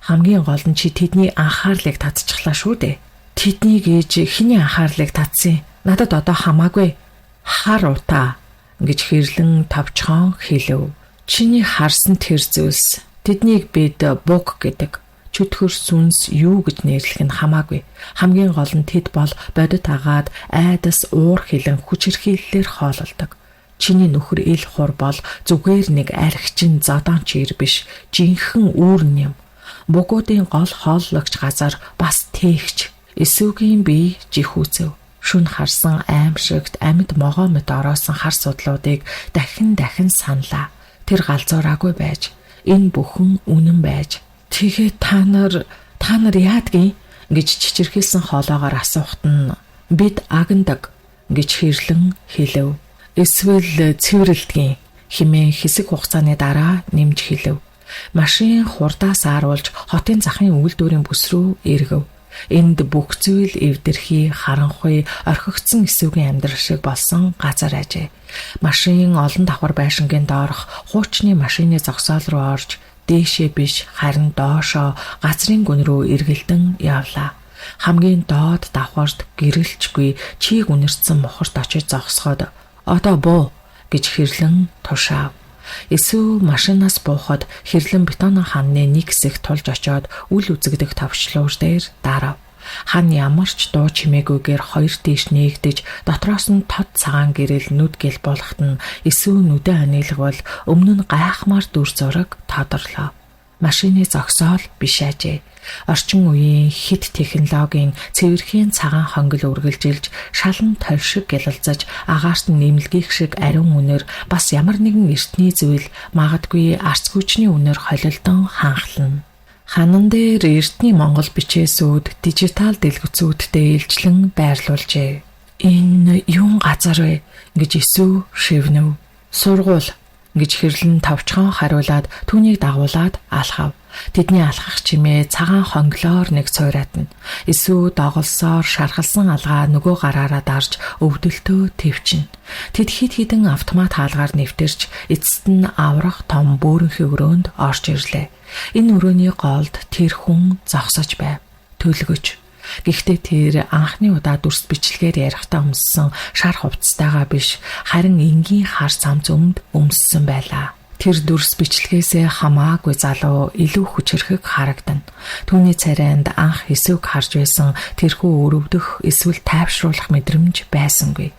Хамгийн гол нь чи тэдний анхаарлыг татчихлаа шүү дээ. Тэднийг ээж хэний анхаарлыг татсан? Надад одоо хамаагүй. Хар утаа гэж хэрлэн товчхон хэлв. Чиний харсан тэр зүйлс тэднийг бид буг гэдэг. Чөтгөр сүнс юу гэж нэрлэх нь хамаагүй. Хамгийн гол нь тэд бол бодит агаад айдас уур хилэн хүчирхийллээр хоололдог. Чиний нөхөр ил хур бол зүгээр нэг архичин зодон чир биш, жинхэнэ үүрэн юм. Бугуудын гол хооллогч газар бас тээгч. Есүгийн бие жихүүцэв. Шүн харсан аимшигт амьд могоо мэт ороосон хар судлуудыг дахин саналаа. Тэр галзуураагүй байж, энэ бүхэн үнэн байж. Тэгээ та нар яадгийн гэж чичирхийлсэн хоолоогоор асуухт нь бид агндаг гэж хэрлэн хэлв. Эсвэл цэвэрлэдгийн хэмээн хэсэг хугацааны дараа нэмж хэлв. Машин хурдаас ааруулж хотын захын үйлдвэрийн бүс рүү эргэв. Энд бүх зүйл эвдэрхий, харанхуй, орхигдсон эсүүгийн амьдрал шиг болсон газар ажээ. Машин олон давхар байшингийн доорх хуучны машины зогсоол руу орж дээшээ биш харин доошоо газрын гүн рүү эргэлдэн явлаа. Хамгийн доод давхарт гэрэлчгүй чийг үнэрсэн мохорт очиж зогсоход одоо буу гэж хэрлэн тушаав. Есүс машинаас буухад хэрлэн бетонын ханны нэг хэсэг тулж очоод үл үзэгдэх товчлуур дээр дарав. Хан ямар ч дуу чимээгүйгээр хоёр тийш нээгдэж дотроос нь тод цагаан гэрэл нүд гэл болохт нь Есүс нүдэ ханийлгавал өмнө нь гайхмаар дүр зураг тодорлоо. Машины зогсоол биш ажээ. Орчин үеийн хит технологийн цэвэрхийн цагаан хонгил үргэлжилж шалан толь шиг гялалзаж агаарт нь нэмэлгийх шиг ариун үнээр бас ямар нэгэн эртний зүйл магадгүй арц хүчний үнээр холилдон ханхлана. Ханан дээр эртний монгол бичээсүүд дижитал дэлгэцүүдтэй илчлэн байрлуулжээ. Энэ юун газар вэ гэж Есүс шивнэв. Сургууль гэж хэрлэн товчхон хариулаад түүнийг дагуулад алхав. Тэдний алхах чимээ цагаан хонглоор нэг цуйратна. Есүс доголсоор шархалсан алгаа нөгөө гараараа дарж өвдөлтөө твчинэ. Тэд хидэн автомат хаалгаар нэвтэрч эцэст нь аврах том бөөрөнхий өрөөнд орж ирлээ. Энэ өрөөний голд тэр хүн зогсож байв. Төлгөж. Гэхдээ тэр анхны удаа дүрс бичлэгээр ярихдаа өмссөн шар хувцастайгаа биш, харин энгийн хар самц өмд өмссөн байлаа. Тэр дүрс бичлэгээсээ хамаагүй залуу илүү хүчрхэг харагдана. Түүний царайнд анх Есүсийг харж байсан тэрхүү өрөвдөх эсвэл тайвшруулах мэдрэмж байсангүй.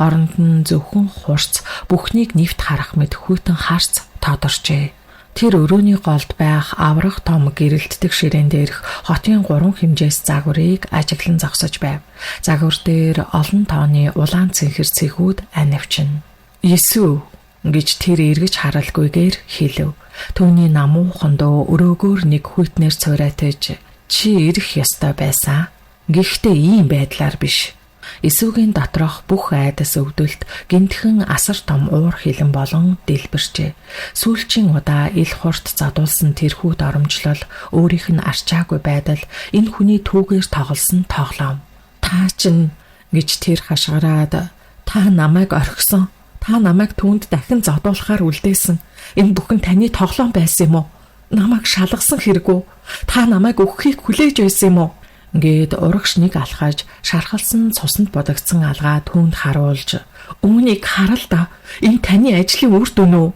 Оронд нь зөвхөн хурц, бүхнийг нэвт харах мэд хүйтэн харц тодорчээ. Тэр өрөөний голд байх аврах том гэрэлтдэг ширээн дээрх хотын 3 хэмжээс загварыг ажиглан зогсож байв. Загвар дээр олон тооны улаан цэнхэр цэгүүд анивчна. Есүс гэж тэр эргэж харалгүйгээр хэлв. Түүний намуухан дөө өрөөгөөр нэг хүйтнэр цорайтаж чи ирэх ёстой байсан. Гэхдээ ийм байдлаар биш. Есүсийн доторх бүх айдас өвдөлт гинтхэн асар том уур хилэн болон дэлбэрчээ. Сүүлчийн удаа ил хурд задуулсан тэрхүү доромжлол өөрийнх нь арчаагүй байдал энэ хүний түүгээр тоглосон тоглоом. Та чинь гэж тэр хашгираад та намайг орхисон. Та намайг түүнд дахин зодуулахаар үлдээсэн. Энэ бүхэн таны тоглоом байсан юм уу? Намайг шалгасан хэрэггүй. Та намайг өгөхийг хүлээж байсан юм уу? Гээд урагш нэг алхаж шархалсан цуснд бодогдсон алгаа түүнд харуулж "Үүнийг харал да. Энэ таны ажлын үр дүн үү?"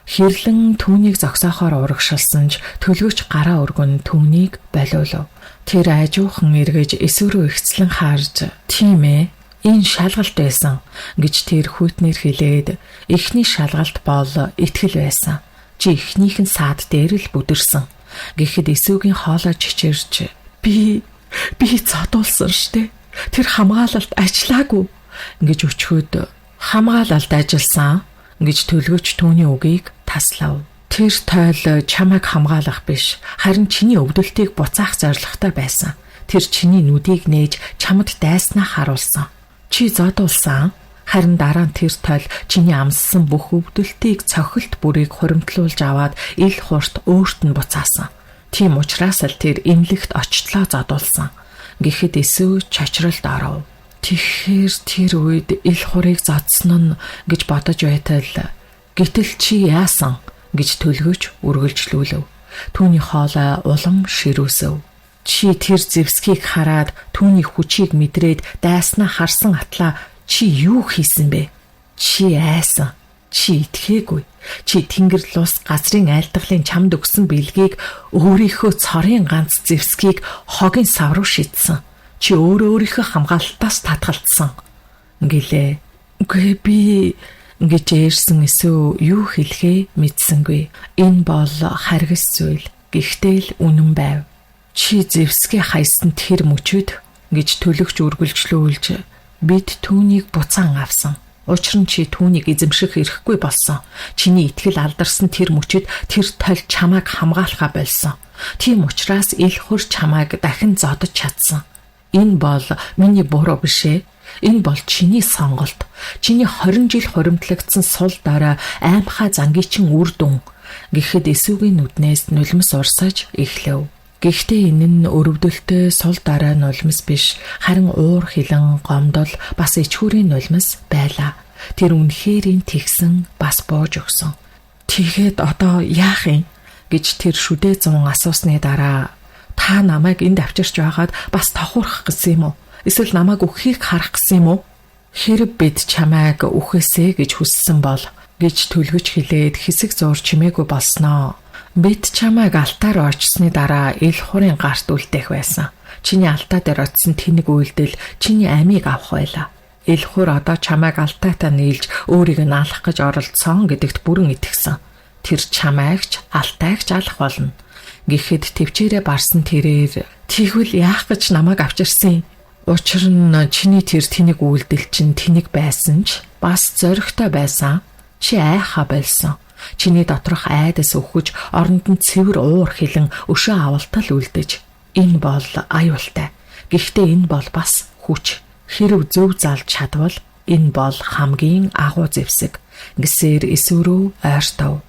Хэрлэн түүнийг зогсоохоор урагшилсан ч төлгөч гараа өргөн түүнийг болиулав. Тэр ажуухан эргэж Есүс рүү ихцлэн харж "Тийм ээ. Энэ шалгалт байсан" гэж тэр хүйтнэр хэлээд эхний шалгалт бол итгэл байсан. Чи эхнийх нь саад дээр л бүдэрсэн. Гэхэд Есүсийн хоолой чичирч би цодуулсан штэ. Тэр хамгаалалт ажиллаагүй гэж өчгөөд хамгаалалт ажилласан гэж төлгөч түүний үгийг таслав. Тэр тойл чамайг хамгаалах биш, харин чиний өвдөлтийг буцаах зорилготой байсан. Тэр чиний нүдийг нээж чамд дайснаа харуулсан. Чи зодуулсан. Харин дараа нь тэр тойл чиний амссан бүх өвдөлтийг цохилт бүрийг хуримтлуулж аваад ил хурт өөрт нь буцаасан. Тийм учраас л тэр эмнэлэгт очтлоо зодуулсан. Гэхэд Есүс чочролд оров. Тэгэхээр тэр үед ил хурыг зодсон нь гэж бодож байтал гэтэл чи яасан гэж төлгөж үргэлжлүүлв. Түүний хоолой улам ширүүсэв. Чи тэр Зевсгийг хараад түүний хүчийг мэдрээд дайснаа харсан атлаа чи юу хийсэн бэ? Чи айсан. Чи итгээгүй. Чи тэнгэр лус газрын айлтгалын чамд өгсөн бэлгийг өөрийнхөө цорын ганц Зевсгийг хогийн сав руу шидсэн. Чи өөрийнхөө хамгаалалтаас татгалцсан гэлээ. Үгүй би гэж ярьсан Есүс юу хэлэхээ мэдсэнгүй. Энэ бол харгас зүйл. Гэхдээ л үнэн байв. Чи Зевсгийн хайсан тэр мөчөд гэж төлөгч үргэлжлүүлж бид түүнийг буцаан авсан. Учир нь чи түүнийг эзэмших эрхгүй болсон. Чиний итгэл алдарсан тэр мөчөд тэр тойл чамайг хамгаалахаа болсон. Тийм учраас ил хур чамайг дахин зодож чадсан. Энэ бол миний буруу биш ээ. Энэ бол чиний сонголт. Чиний 20 жил хуримтлагдсан сул дорой аймхай зангичин үр дүн. Гэхэд Есүсийн нүднээс нулимс урсаж эхлэв. Гэхдээ энэ нь өрөвдөлтөй сул дорой нулимс биш, харин уур хилэн гомдол бас ичхүүрийн нулимс байлаа. Тэр үнэхэрийн тэгсэн бас бууж өгсөн. Тэгээд одоо яах юм гэж тэр шүдээ 100 асуусны дараа та намайг энд авчирч байгаад бас тохуурах гэсэн юм уу? Эсвэл намайг үххийг харах гэсэн юм уу? Хэрэг бид чамайг үхээсэ гэж хүссэн бол гэж төлгөж хэлээд хэсэг зуур чимээгүй болсноо. Бид чамайг алтаар очсны дараа ил хурын гарт үлдээх байсан. Чиний алтаа дээр очсон тэнэг үйлдэл чиний амийг авах байлаа. Ил хур одоо чамайг алтаатаа нийлж өөрийг нь алах гэж оролдсон гэдэгт бүрэн итгэсэн. Тэр чамайгч алтайгч алах болно. Гэхэд төвчээрээ барсан тэрээр тэгвэл яах гэж намайг авчирсан юм? Учир нь чиний тэр тэнэг үйлдэл чинь тэнэг байсан ч бас зоригтой байсан. Чи айхаа болсон. Чиний доторх айдас өхөж оронд нь цэвэр уур хилэн өшөө авалтал үлдэж. Энэ бол аюултай. Гэхдээ энэ бол бас хүч. Хэрв зөв залж чадвал энэ бол хамгийн агуу зэвсэг. Гэсээр Есүс рүү ойртов.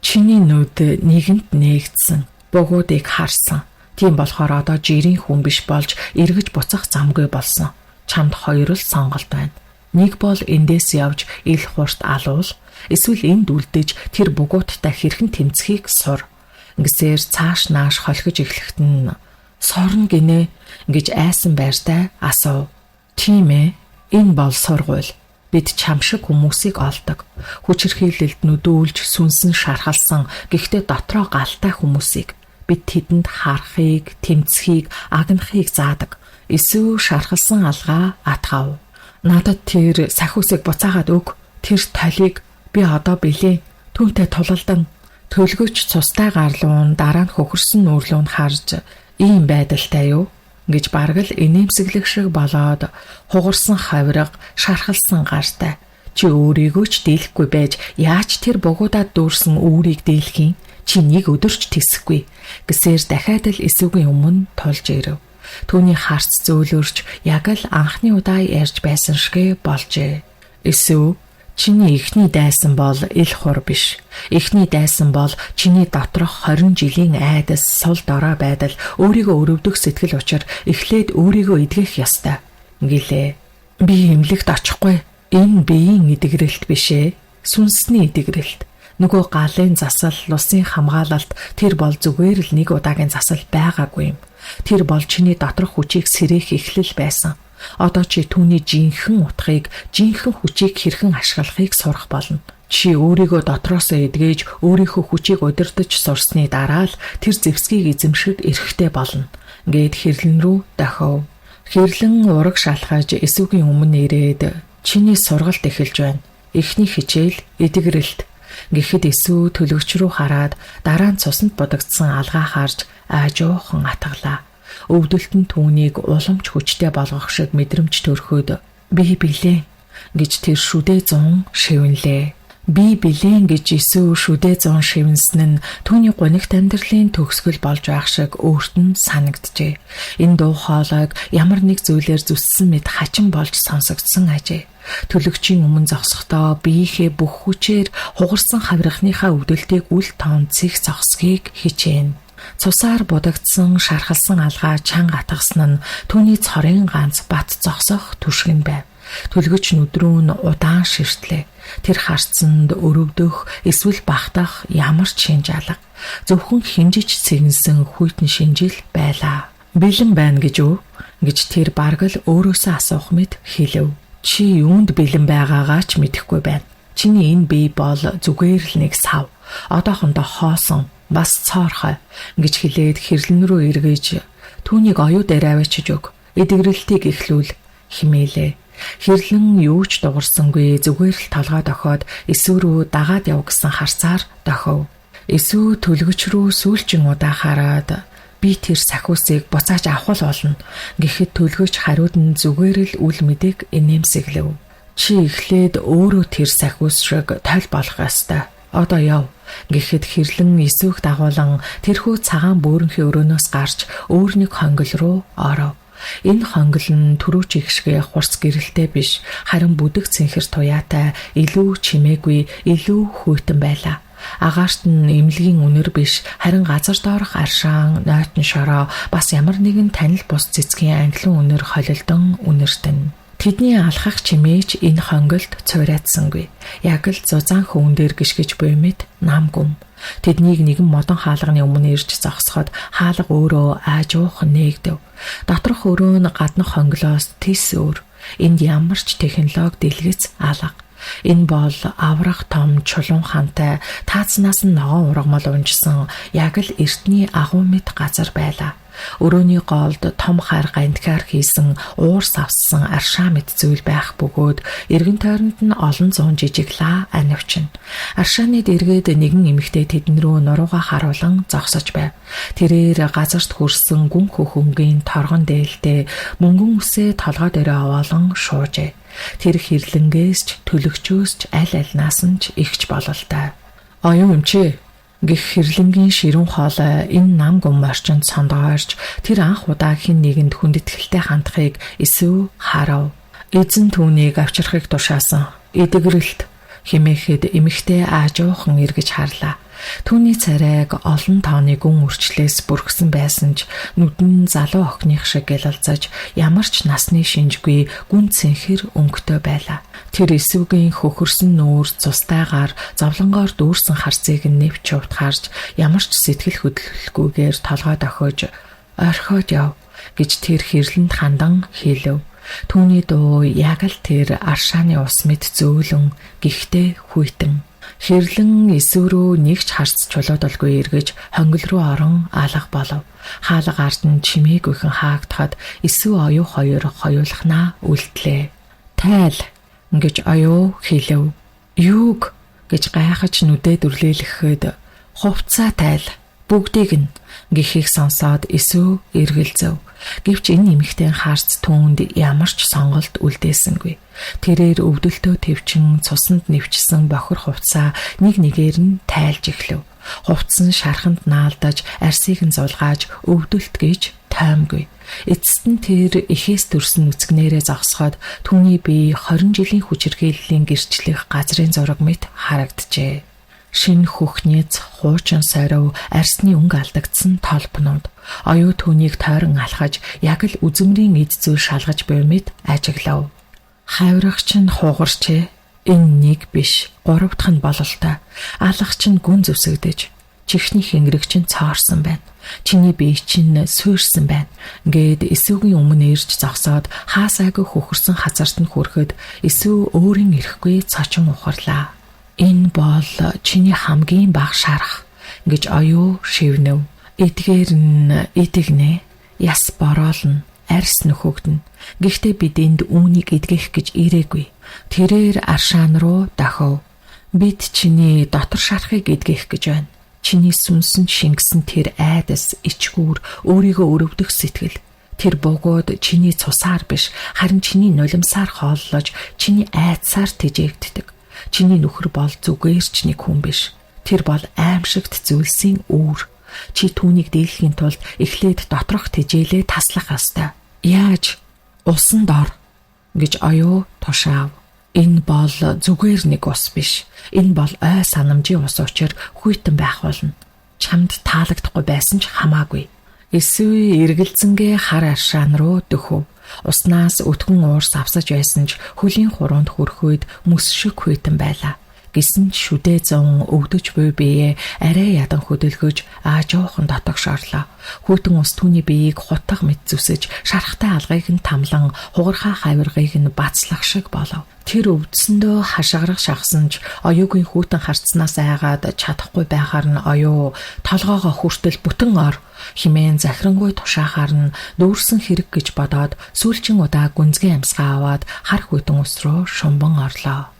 Чиний нүд нэгэнт нээгдсэн. Богуудыг харсан. Тийм болохоор одоо жирийн хүн биш болж эргэж буцах замгүй болсон. Чамд хоёр л сонголт байна. Нэг бол эндээс явж ил хурт алуул, эсвэл энд үлдэж тэр бугууттай хэрхэн тэмцэхийг сур. Ингэсээр цааш нааш холхиж эхлэхэд нь сорно гинэ гэж айсан байртай асуув. Тийм ээ, энэ бол сургууль. Бид чам шиг хүмүүсийг олдог. Хүчирхийлэлд нүдүүлж сүнсэн шархалсан гэхдээ дотроо галтай хүмүүсийг. Бид тэдэнд харахыг, тэмцэхийг, агнахыг заадаг. Есүс шархалсан алгаа атгав. Надад тэр сахиусыг буцаагаад өг. Тэр толийг би одоо билээ. Түүнтэй тулалдан. Төлгөч цустай гарлуун дараа нь хөхөрсөн нүүрлүүн харж ийм байдалтай юу гэж бараг л инээмсэглэх шиг болоод хугарсан хавирга, шархалсан гартай. Чи өөрийгөө ч дийлэхгүй байж яаж тэр бугуудад дүүрсэн үүрийг дийлэх юм? Чи нэг өдөрч тэсэхгүй гэсээр дахиад л Есүсийн өмнө тулж ирэв. Түүний харц зөөлөрч яг л анхны удаа ярьж байсан шигэ болжээ. Есүс, чиний эхний дайсан бол ил хур биш. Эхний дайсан бол чиний доторх 20 жилийн айдас сул дорой байдал өөрийгөө өрөвдөх сэтгэл учир эхлээд өөрийгөө эдгэх ёстой гэлээ. Би эмнэлэгт очихгүй. Энэ биеийн эдгэрэлт биш ээ. Сүнсний эдгэрэлт. Нөгөө галын засал, лусын хамгаалалт тэр бол зүгээр л нэг удаагийн засал байгаагүй юм. Тэр бол чиний доторх хүчийг сэрэх эхлэл байсан. Одоо чи түүний жинхэнэ утгыг, жинхэнэ хүчийг хэрхэн ашиглахыг сурах болно. Чи өөрийгөө дотроосоо эдгэж, өөрийнхөө хүчийг удирдах сурсны дараа л тэр зэвсгийг эзэмших эрхтэй болно. Гээд хэрлэн рүү дохив. Хэрлэн ураг шалхаж Есүсийн өмнө ирээд чиний сургалт эхэлж байна. Эхний хичээл эдгэрэлт. Гэхэд Есүс төлөгч рүү хараад дараа нь цуснд будагдсан алгаа харж аажуухан атгалаа. Өвдөлт нь түүнийг уламж хүчтэй болгох шиг мэдрэмж төрхөөд би билээ гэж тэр шүдээ 100 шивнэлээ. Би билэн гэж Иесус шүдээ зон шивнсэн нь түүний гонигт амьдралын төгсгөл болж байх шиг өөрт нь санагджээ. Энэ дуу хоолойг ямар нэг зүйлээр зүссэн мэд хачин болж сонсогдсон ажээ. Төлөгчийн өмнө зогсохдоо биеийнхээ бүх хүчээр хугарсан хавирхныхаа өвдөлтийг үл тоонцыг зогсхийг хичээнэ. Цусаар будагдсан шархалсан алгаа чанга атгасан нь түүний цорын ганц бат зогсох түшгэн байв. Төлгөч нүдрүү нь удаан ширтлээ. Тэр харцсанд өрөвдөх эсвэл багтах ямар ч шинж алга. Зөвхөн хинжиж сэгнсэн хүйтэн шинжил байлаа. Бэлэн байна гэж үү? гэж тэр бараг л өөрөөсөө асуух мэт хэлэв. Чи юунд бэлэн байгаагаа ч мэдэхгүй байна. Чиний энэ бие бол зүгээр л нэг сав. Одоохондоо хоосон, бас цоорхой гэж хэлээд хэрлэн рүү эргэж түүнийг оюу дээр авчиж өг. Эдгэрэлтийг эхлүүл химээлээ. Хэрлэн юу ч дуурсангүй зүгээр л толгой дохоод Иесус рүү дагаад яв гэсэн харцаар дохив. Иесус төлгөч рүү сүүлчийн удаа хараад би тэр сахиусыг буцааж авах болно гэхэд төлгөч хариуд нь зүгээр л үл мэдэг инээмсэглэв. Чи эхлээд өөрөө тэр сахиус шиг тойл болох ёстой. Одоо яв гэхэд хэрлэн Иесусыг дагуулan тэрхүү цагаан бөөрөнхий өрөөнөөс гарч өөр нэг хонгил руу оров. Энэ хонгил нь түрүүч их шигэ хурц гэрэлтэй биш, харин бүдэг цэнхэр туяатай, илүү чимээгүй, илүү хүйтэн байлаа. Агаарт нь эмнэлгийн үнэр биш, харин газар доорх аршаан, нойтон шороо, бас ямар нэгэн танил бус цэцгийн англин үнэр холилдон үнэртэн. Тэдний алхах чимээч энэ хонгилд цуйраадсангүй. Яг л зузаан хөвөн дээр гიშгэж буй мэд намгүм. Тэднийг нэгэн модон хаалганы өмнө ирж зогсоход хаалга өөрөө аажуухан нээгдэв. Доторх өрөө нь гаднах хонгилоос тис өөр. Энд ямар ч технологи дэлгэц алга. Энэ бол аврах том чулуун хантай таацнаас нь ногоон ургамал унжсан яг л эртний агуу мэд газар байлаа. Өрөөний гоолд том хар гантгаар хийсэн уурс авсан аршаа мэт зүйл байх бөгөөд эргэн тойронд нь олон зуун жижиг лаа анивчин. Аршааны дэргээд нэгэн эмэгтэй тэдэн рүү нурууга харуулan зогсож байв. Тэрээр газарт хүрсэн гүн хөхөнгийн торгон дээлтэй мөнгөн үсээ толгой дээрээ овоолон шуужээ. Тэр хэрлэнгээс ч төлөгчөөс ч аль альнаас нь ч ихч бололтой. Оюун эмчээ гэх хэрлэнгийн ширүүн хоолой энэ нам гүм орчинд сондоорч тэр анх удаа хэн нэгэнд хүндэтгэлтэй хандахыг Иесус харав. Эзэн түүнийг авчрахыг тушаасан. Эдгэрэлт хэмээхэд эмэгтэй аажуухан эргэж харлаа. Түүний царайг олон тооны гүн үрчлээс бүрхсэн байсан ч нүдэн залуу охиных шиг гэлэлцэж ямар ч насны шинжгүй гүн цэнхэр өнгөтэй байлаа. Тэр Иесугийн хөхөрсөн нүүр цустайгаар зовлонгоор дүүрсэн харцыг нэвч чувд харж ямар ч сэтгэл хөдлөлгүйгээр толгой дохиж орхиод яв гэж тэр хэрлэнд хандан хэлв. Түүний дуу яг л тэр аршааны ус мэд зөөлөн гихтээ хүйтэн. Хэрлэн Иесус рүү нэг ч харц чулуудалгүй эргэж хонгил руу орон алга болов. Хаалга ард нь чимээгүйхэн хаагдахад Иесус оюу хоёр хоёулахнаа үлдлээ. Тайл гэж оюу хэлв. Юуг гэж гайхаж нүдээ дүрлээлэхэд хувцаа тайл бүгдийг нь гэхийг сонсоод Иесус эргэлзэв. Гэвч энэ эмэгтэй харц түүнд ямар ч сонголт үлдээсэнгүй. Тэрээр өвдөлтөө твчин цусанд нэвчсэн бохир хувцаа нэг нэгээр нь тайлж эхлэв. Хувцас нь шарханд наалдаж, арсыг нь зулгааж өвдөлт гэж таймгүй. Эцэст нь тэр эхээс төрсөн нүцгнээрээ зогсоход түүний бие 20 жилийн хүчирхийллийн гэрчлэх газрын зураг мэт харагджээ. Шинэ хөхнэц, хуучин сорив, арсны өнгө алдагдсан толбнууд. Оюу түүнийг тойрон алхаж, яг л үзмрийн эд зүйл шалгаж буй мэд ажиглав. Хавирагч нь хугарчээ. Энэ нэг биш, 3 дахь нь бололтой. Алгах чинь гүн зүсэгдэж, чихний хэнгэрэг чинь цоорсон байна. Чиний бие чинь суурьсан байна. Гээд Иесугийн өмнө ирж зогсоод хаасаагүй хөхөрсөн хазарт нь хүрэхэд Иесус өөрийн ирэхгүй цочин ухарлаа. Энэ бол чиний хамгийн бага шарах гэж оюу шивнэв. Эдгээр нь идэгнэ, яс бороолно, арьс нөхөгдөн. Гэхдээ бид энд үүнийг эдгэх гэж ирээгүй. Тэрээр аршаан руу дохив. Бид чиний дотор шарахыг эдгэх гэж байна. Чиний сүнсэнд шингэсэн тэр айдас, ичгүүр, өөрийгөө өрөвдөх сэтгэл. Тэр богоод чиний цусаар биш, харин чиний нулимсаар хооллож, чиний айдсаар тэжээгддэг. Чиний нөхөр бол зүгээр ч нэг хүн биш. Тэр бол аимшигт зүйлсийн үүр. Чи түүнийг дийлэхийн тулд эхлээд доторх тэжээлээ таслах ёстой. Яаж? Усан дор гэж оюу тушаав. Энэ бол зүгээр нэг ус биш. Энэ бол ой санамжийн ус учир хүйтэн байх болно. Чамд таалагдахгүй байсан ч хамаагүй. Эсвэл эргэлзэнгээ хар аршаан руу дөхөв. Уснаас өтгөн уурс авсаж байсан ч хөлийн хуруунд хүрэх үед мэс шиг хүйтэн байлаа. Гисэн ч шүдээ зун өвдөж буй биеэ арай ядан хөдөлгөж аажуухан дотогш орлоо. Хүйтэн ус түүний биеийг хутга мэт зүсэж шархтай алгыг нь тамлан хугархаа хавиргыг нь бацлах шиг болов. Тэр өвдсөндөө хашгирах шахсан ч оюугийн хүйтэн харцнаас айгаад чадахгүй байхаар нь оюу толгоогоо хүртэл бүтэн ор химэн захирангүй тушаахаар нь дүүрсэн хэрэг гэж бодоод сүүлчин удаа гүнзгий амьсгаа аваад хар хүйтэн ус руу шумбан орлоо.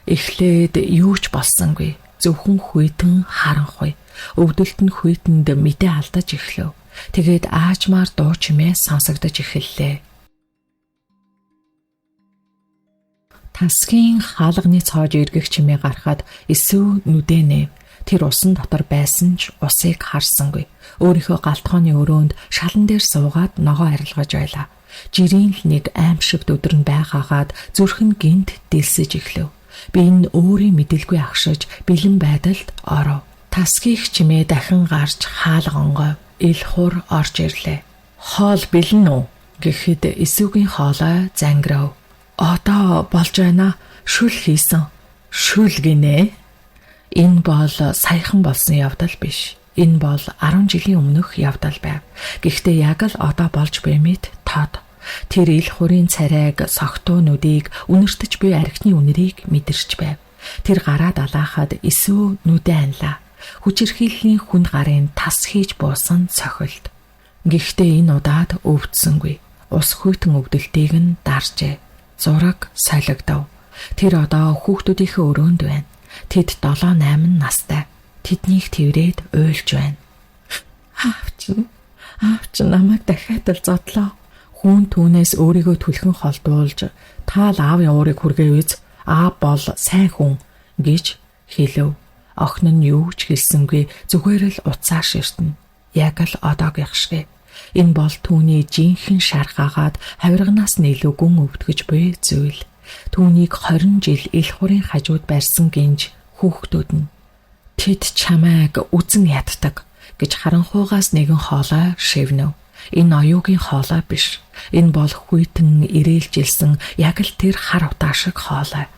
Эхлээд юу ч болсонгүй. Зөвхөн хүйтэн харанхуй. Өвдөлт нь хүйтэнд мэдээ алдаж эхлэв. Тэгээд аажмаар дуу чимээ сонсогдож эхэллээ. Тасгийн хаалганы цоож эргэх чимээ гарахад эсв нүдэнэ. Тэр усан дотор байсан ч усыг харсангүй. Өөрийнхөө галтгооны өрөөнд шалан дээр суугаад ногоо арилгаж байлаа. Жирийн л нэг аимшигт өдөр нь байгаагаад зүрх нь гинт дэлсэж эхлэв. Би энэ өөрийн мэдэлгүй агшиж бэлэн байдалд оров. Тасгийх чимээ дахин гарч хаалгонгой ил хур орж ирлээ. Хоол бэлэн үү гэхэд эсвгийн хоолой зангирав. Одоо болж байна. Шүл хийсэн. Шүл гинэ. Энэ бол саяхан болсон явдал биш. Энэ бол 10 жилийн өмнөх явдал байв. Гэхдээ яг л одоо болж буй мэт тод. Тэр ил хурын царайг согтуу нүдийг үнэртэж буй архины үнэрийг мэдэрч байв. Тэр гараа далаахад эсв нүдэ анлаа. Хүчирхийллийн хүнд гарын тас хийж буусан цохилт. Гэхдээ энэ удаад өвдсөнгүй. Ус хүйтэн өвдөлтийг нь даржээ. Зураг солигдов. Тэр одоо хүүхдүүдийнхээ өрөөнд байна. Тэд 7-8 настай. Тэднийг тэрвэрэд уйлж байна. Аавч намайг дахиад л зодлоо. Хүн түүнээс өөрийгөө түлхэн холдуулж таал аавын уурыг хүргээвэз аав бол сайн хүн гэж хэлв. Охин нь юу ч хэлсэнгүй зүгээр л уцаа ширтэн. Яг л одоогийнх шиг. Энэ бол түүний жинхэнэ шархаагаад хавирганаас нь илүү гүн өвдгөж буй зүйл. Түүнийг 20 жил ил хурын хажууд барьсан гинж хүүхдүүд нь. Тэд чамайг үзэн яддаг гэж харанхуугаас нэгэн хоолой шивнэв. Энэ оюугийн хоолой биш. Энэ бол хүйтэн ирээлжилсэн яг л тэр хар утаа шиг хоолой.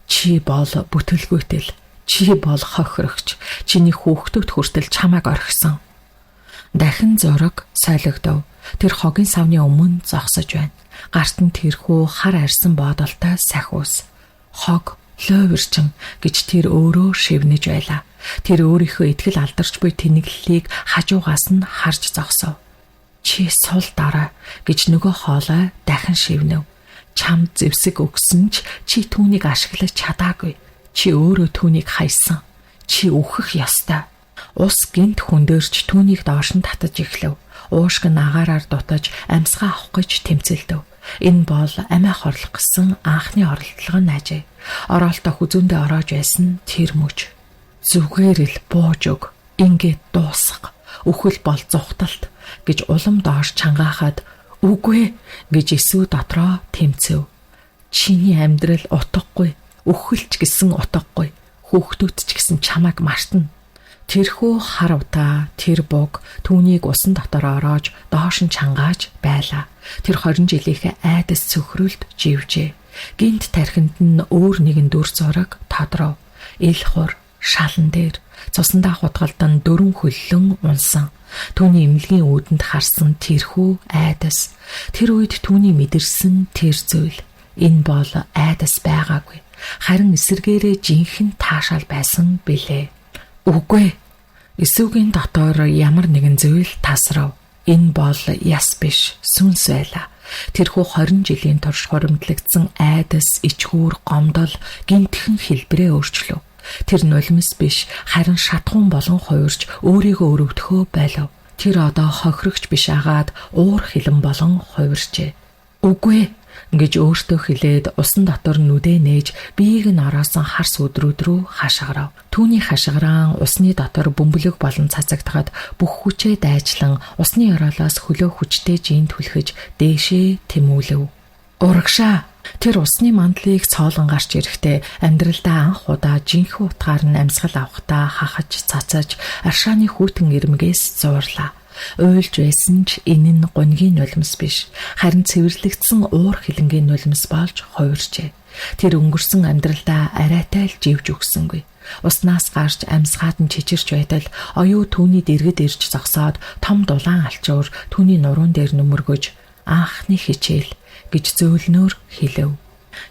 Чи бол бүтэлгүйтэл. Чи бол хохирогч. Чиний хүүхдүүд хүртэл чамайг орхисон. Дахин зураг солигдов. Тэр хогийн савны өмнө зогсож байна. Гарт нь тэрхүү хар арьсан боодолтой сахиус. Хог лөөвөрчин гэж тэр өөрөө шивнэж байлаа. Тэр өөрийнхөө итгэл алдарч буй тэнэглэлийг хажуугаас нь харж зогсов. Чи сул дараа гэж нөгөө хоолой дахин шивнэв. Чамд зэвсэг өгсөн ч чи түүнийг ашиглаж чадаагүй. Чи өөрөө түүнийг хайсан. Чи үхэх ёстой. Ус гинт хүндэрч түүнийг доош нь татаж эхлэв. Уушг нь агаараар дутаж амьсгаа авах гэж тэмцэлдэв. Энэ бол амиа хорлох гэсэн анхны оролдлого нь ажээ. Ороолтой хүзүүндээ ороож байсан тэр мөч. Зүгээр л бууж өг. Ингээд дуусах. Үхэл бол зүхталт гэж улам доош чангаахад үгүй гэж эсүү дотроо тэмцэв. Чиний амьдрал утгагүй. Үхэлч гэсэн утгагүй. Хүүхдүүд ч гэсэн чамайг мартна. Тэрхүү хар утаа, тэр буг түүнийг усан дотор ороож доош нь чангааж байлаа. Тэр 20 жилийнхээ айдас цөхрөлд живжээ. Гинт тархинд нь өөр нэгэн дүр зураг тодров. Ил хур, шалан дээр цусандаа хутгалдан дөрвөн хөллөн унсан. Түүний эмнэлгийн үүдэнд харсан тэрхүү айдас. Тэр үед түүний мэдэрсэн тэр зүйл. Энэ бол айдас байгаагүй. Харин эсэргээрээ жинхэнэ таашаал байсан билээ. Үгүй. Эсвгийн дотор ямар нэгэн зүйл тасрав. Энэ бол яс биш, сүнс байлаа. Тэрхүү 20 жилийн турш хуримтлагдсан айдас, ичгүүр, гомдол гинтхэн хэлбэрээ өөрчлөв. Тэр нулимс биш, харин шатхуун болон хуурж өөрийгөө өрөвдөхөө байлав. Тэр одоо хохирогч биш агаад уур хилэн болон хувирчээ. Үгүй, гэж өөртөө хэлээд усан дотор нүдээ нээж биеийг нь ороосон хар сүдрүүд рүү хашгирав. Түүний хашгираан усны дотор бөмбөлөг болон цацагдахад бүх хүчээ дайжлан усны ороолоос хөлөө хүчтэй жин түлхэж дээшээ тэмүүлв. Урагшаа! Тэр усны мандлыг цоолон гарч ирэхдээ амьдралдаа анх удаа жинхэнэ утгаар нь амьсгал авахдаа хахаж цацаж аршааны хүйтэн ирмэгээс зуурлаа. Уйлж байсан ч энэ нь гунгийн нулимс биш, харин цэвэрлэгдсэн уур хилэнгийн нулимс болж хувирчээ. Тэр өнгөрсөн амьдралдаа арайтай л живж өгсөнгүй. Уснаас гарч амьсгаад нь чичирч байтал оюу түүний дэргэд ирж зогсоод том дулаан алчуур түүний нуруун дээр нүмергөж анхны хичээл гэж зөөлнөөр хэлв.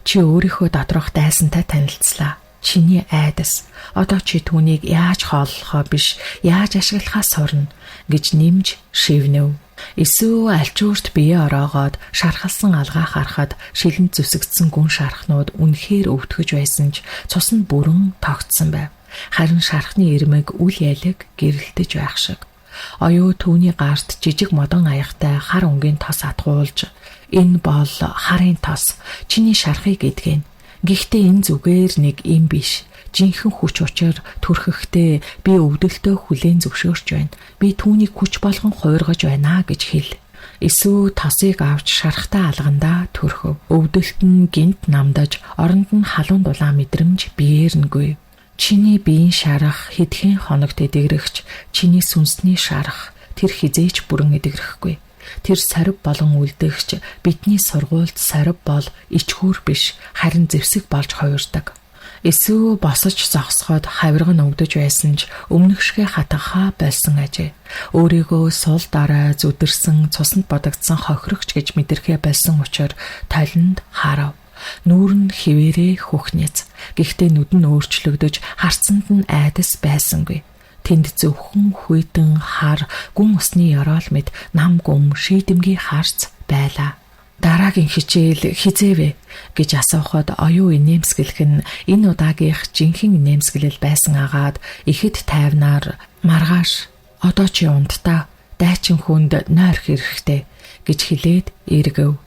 Чи өөрийнхөө доторх дайсантай танилцлаа. Чиний айдас. Одоо чи түүнийг яаж хооллохоо биш, яаж ашиглахаа сурна гэж нэмж шивнэв. Эсвэл алчуурт бие ороогоод шархалсан алгаа харахад шилэн зүсэгдсэн гүн шархнууд үнэхээр өвтгөж байсан ч цус нь бүрэн тогтсон байв. Харин шархны ирмэг үл ялэг гэрэлтэж байх шиг. Оюу түүний гарт жижиг модон аягтай хар өнгийн тос атгуулж, энэ бол харын тос, чиний шархыг эдгэн. Гэхдээ энэ зүгээр нэг юм биш. Жинхэнэ хүч учир төрхөхдөө би өвдөлтөө хүлээн зөвшөөрч байна. Би түүнийг хүч болгон хуургаж байна гэж хэл. Эсвэл тосыг авч шархтаа алгандаа төрхөв. Өвдөлт нь гинт намдаж, оронд нь халуун дулаан мэдрэмж биеэрнгүй. Чиний биеийн шарах хэдхэн хоногт эдгэрэгч, чиний сүнсний шарах тэр хизээч бүрэн эдгэрэхгүй. Тэр сорив болон үлдэгч бидний сургуульд сорив бол ичхүүр биш, харин зэвсэг болж хувирдаг. Эсвэл босож зогсоход хавирга нь өвдөж байсан ч өмнөхшгэ хатгахаа болсон ажээ. Өөрийгөө сул дараа зүдэрсэн, цуснд бодогдсон хохирогч гэж мэдэрхээ болсон учраас толинд харав. Нүүр нь хിവэрээ хөхнэц. Гэхдээ нүд нь өөрчлөгдөж харцанд нь айдас байсангүй. Тэнд зөвхөн хүйтэн хар гүн усны ёроол мэд нам гүм шийдэмгийн харц байлаа. Дараагийн хичээл хизээвэ гэж асуухад оюу инээмсэглэх нь энэ удаагийнх жинхэнэ инээмсэглэл байсан агаад ихэд тайвнаар маргааш одоо чи унтдаа дайчин хүнд нойр хэрэгтэй гэж хэлээд эргэв.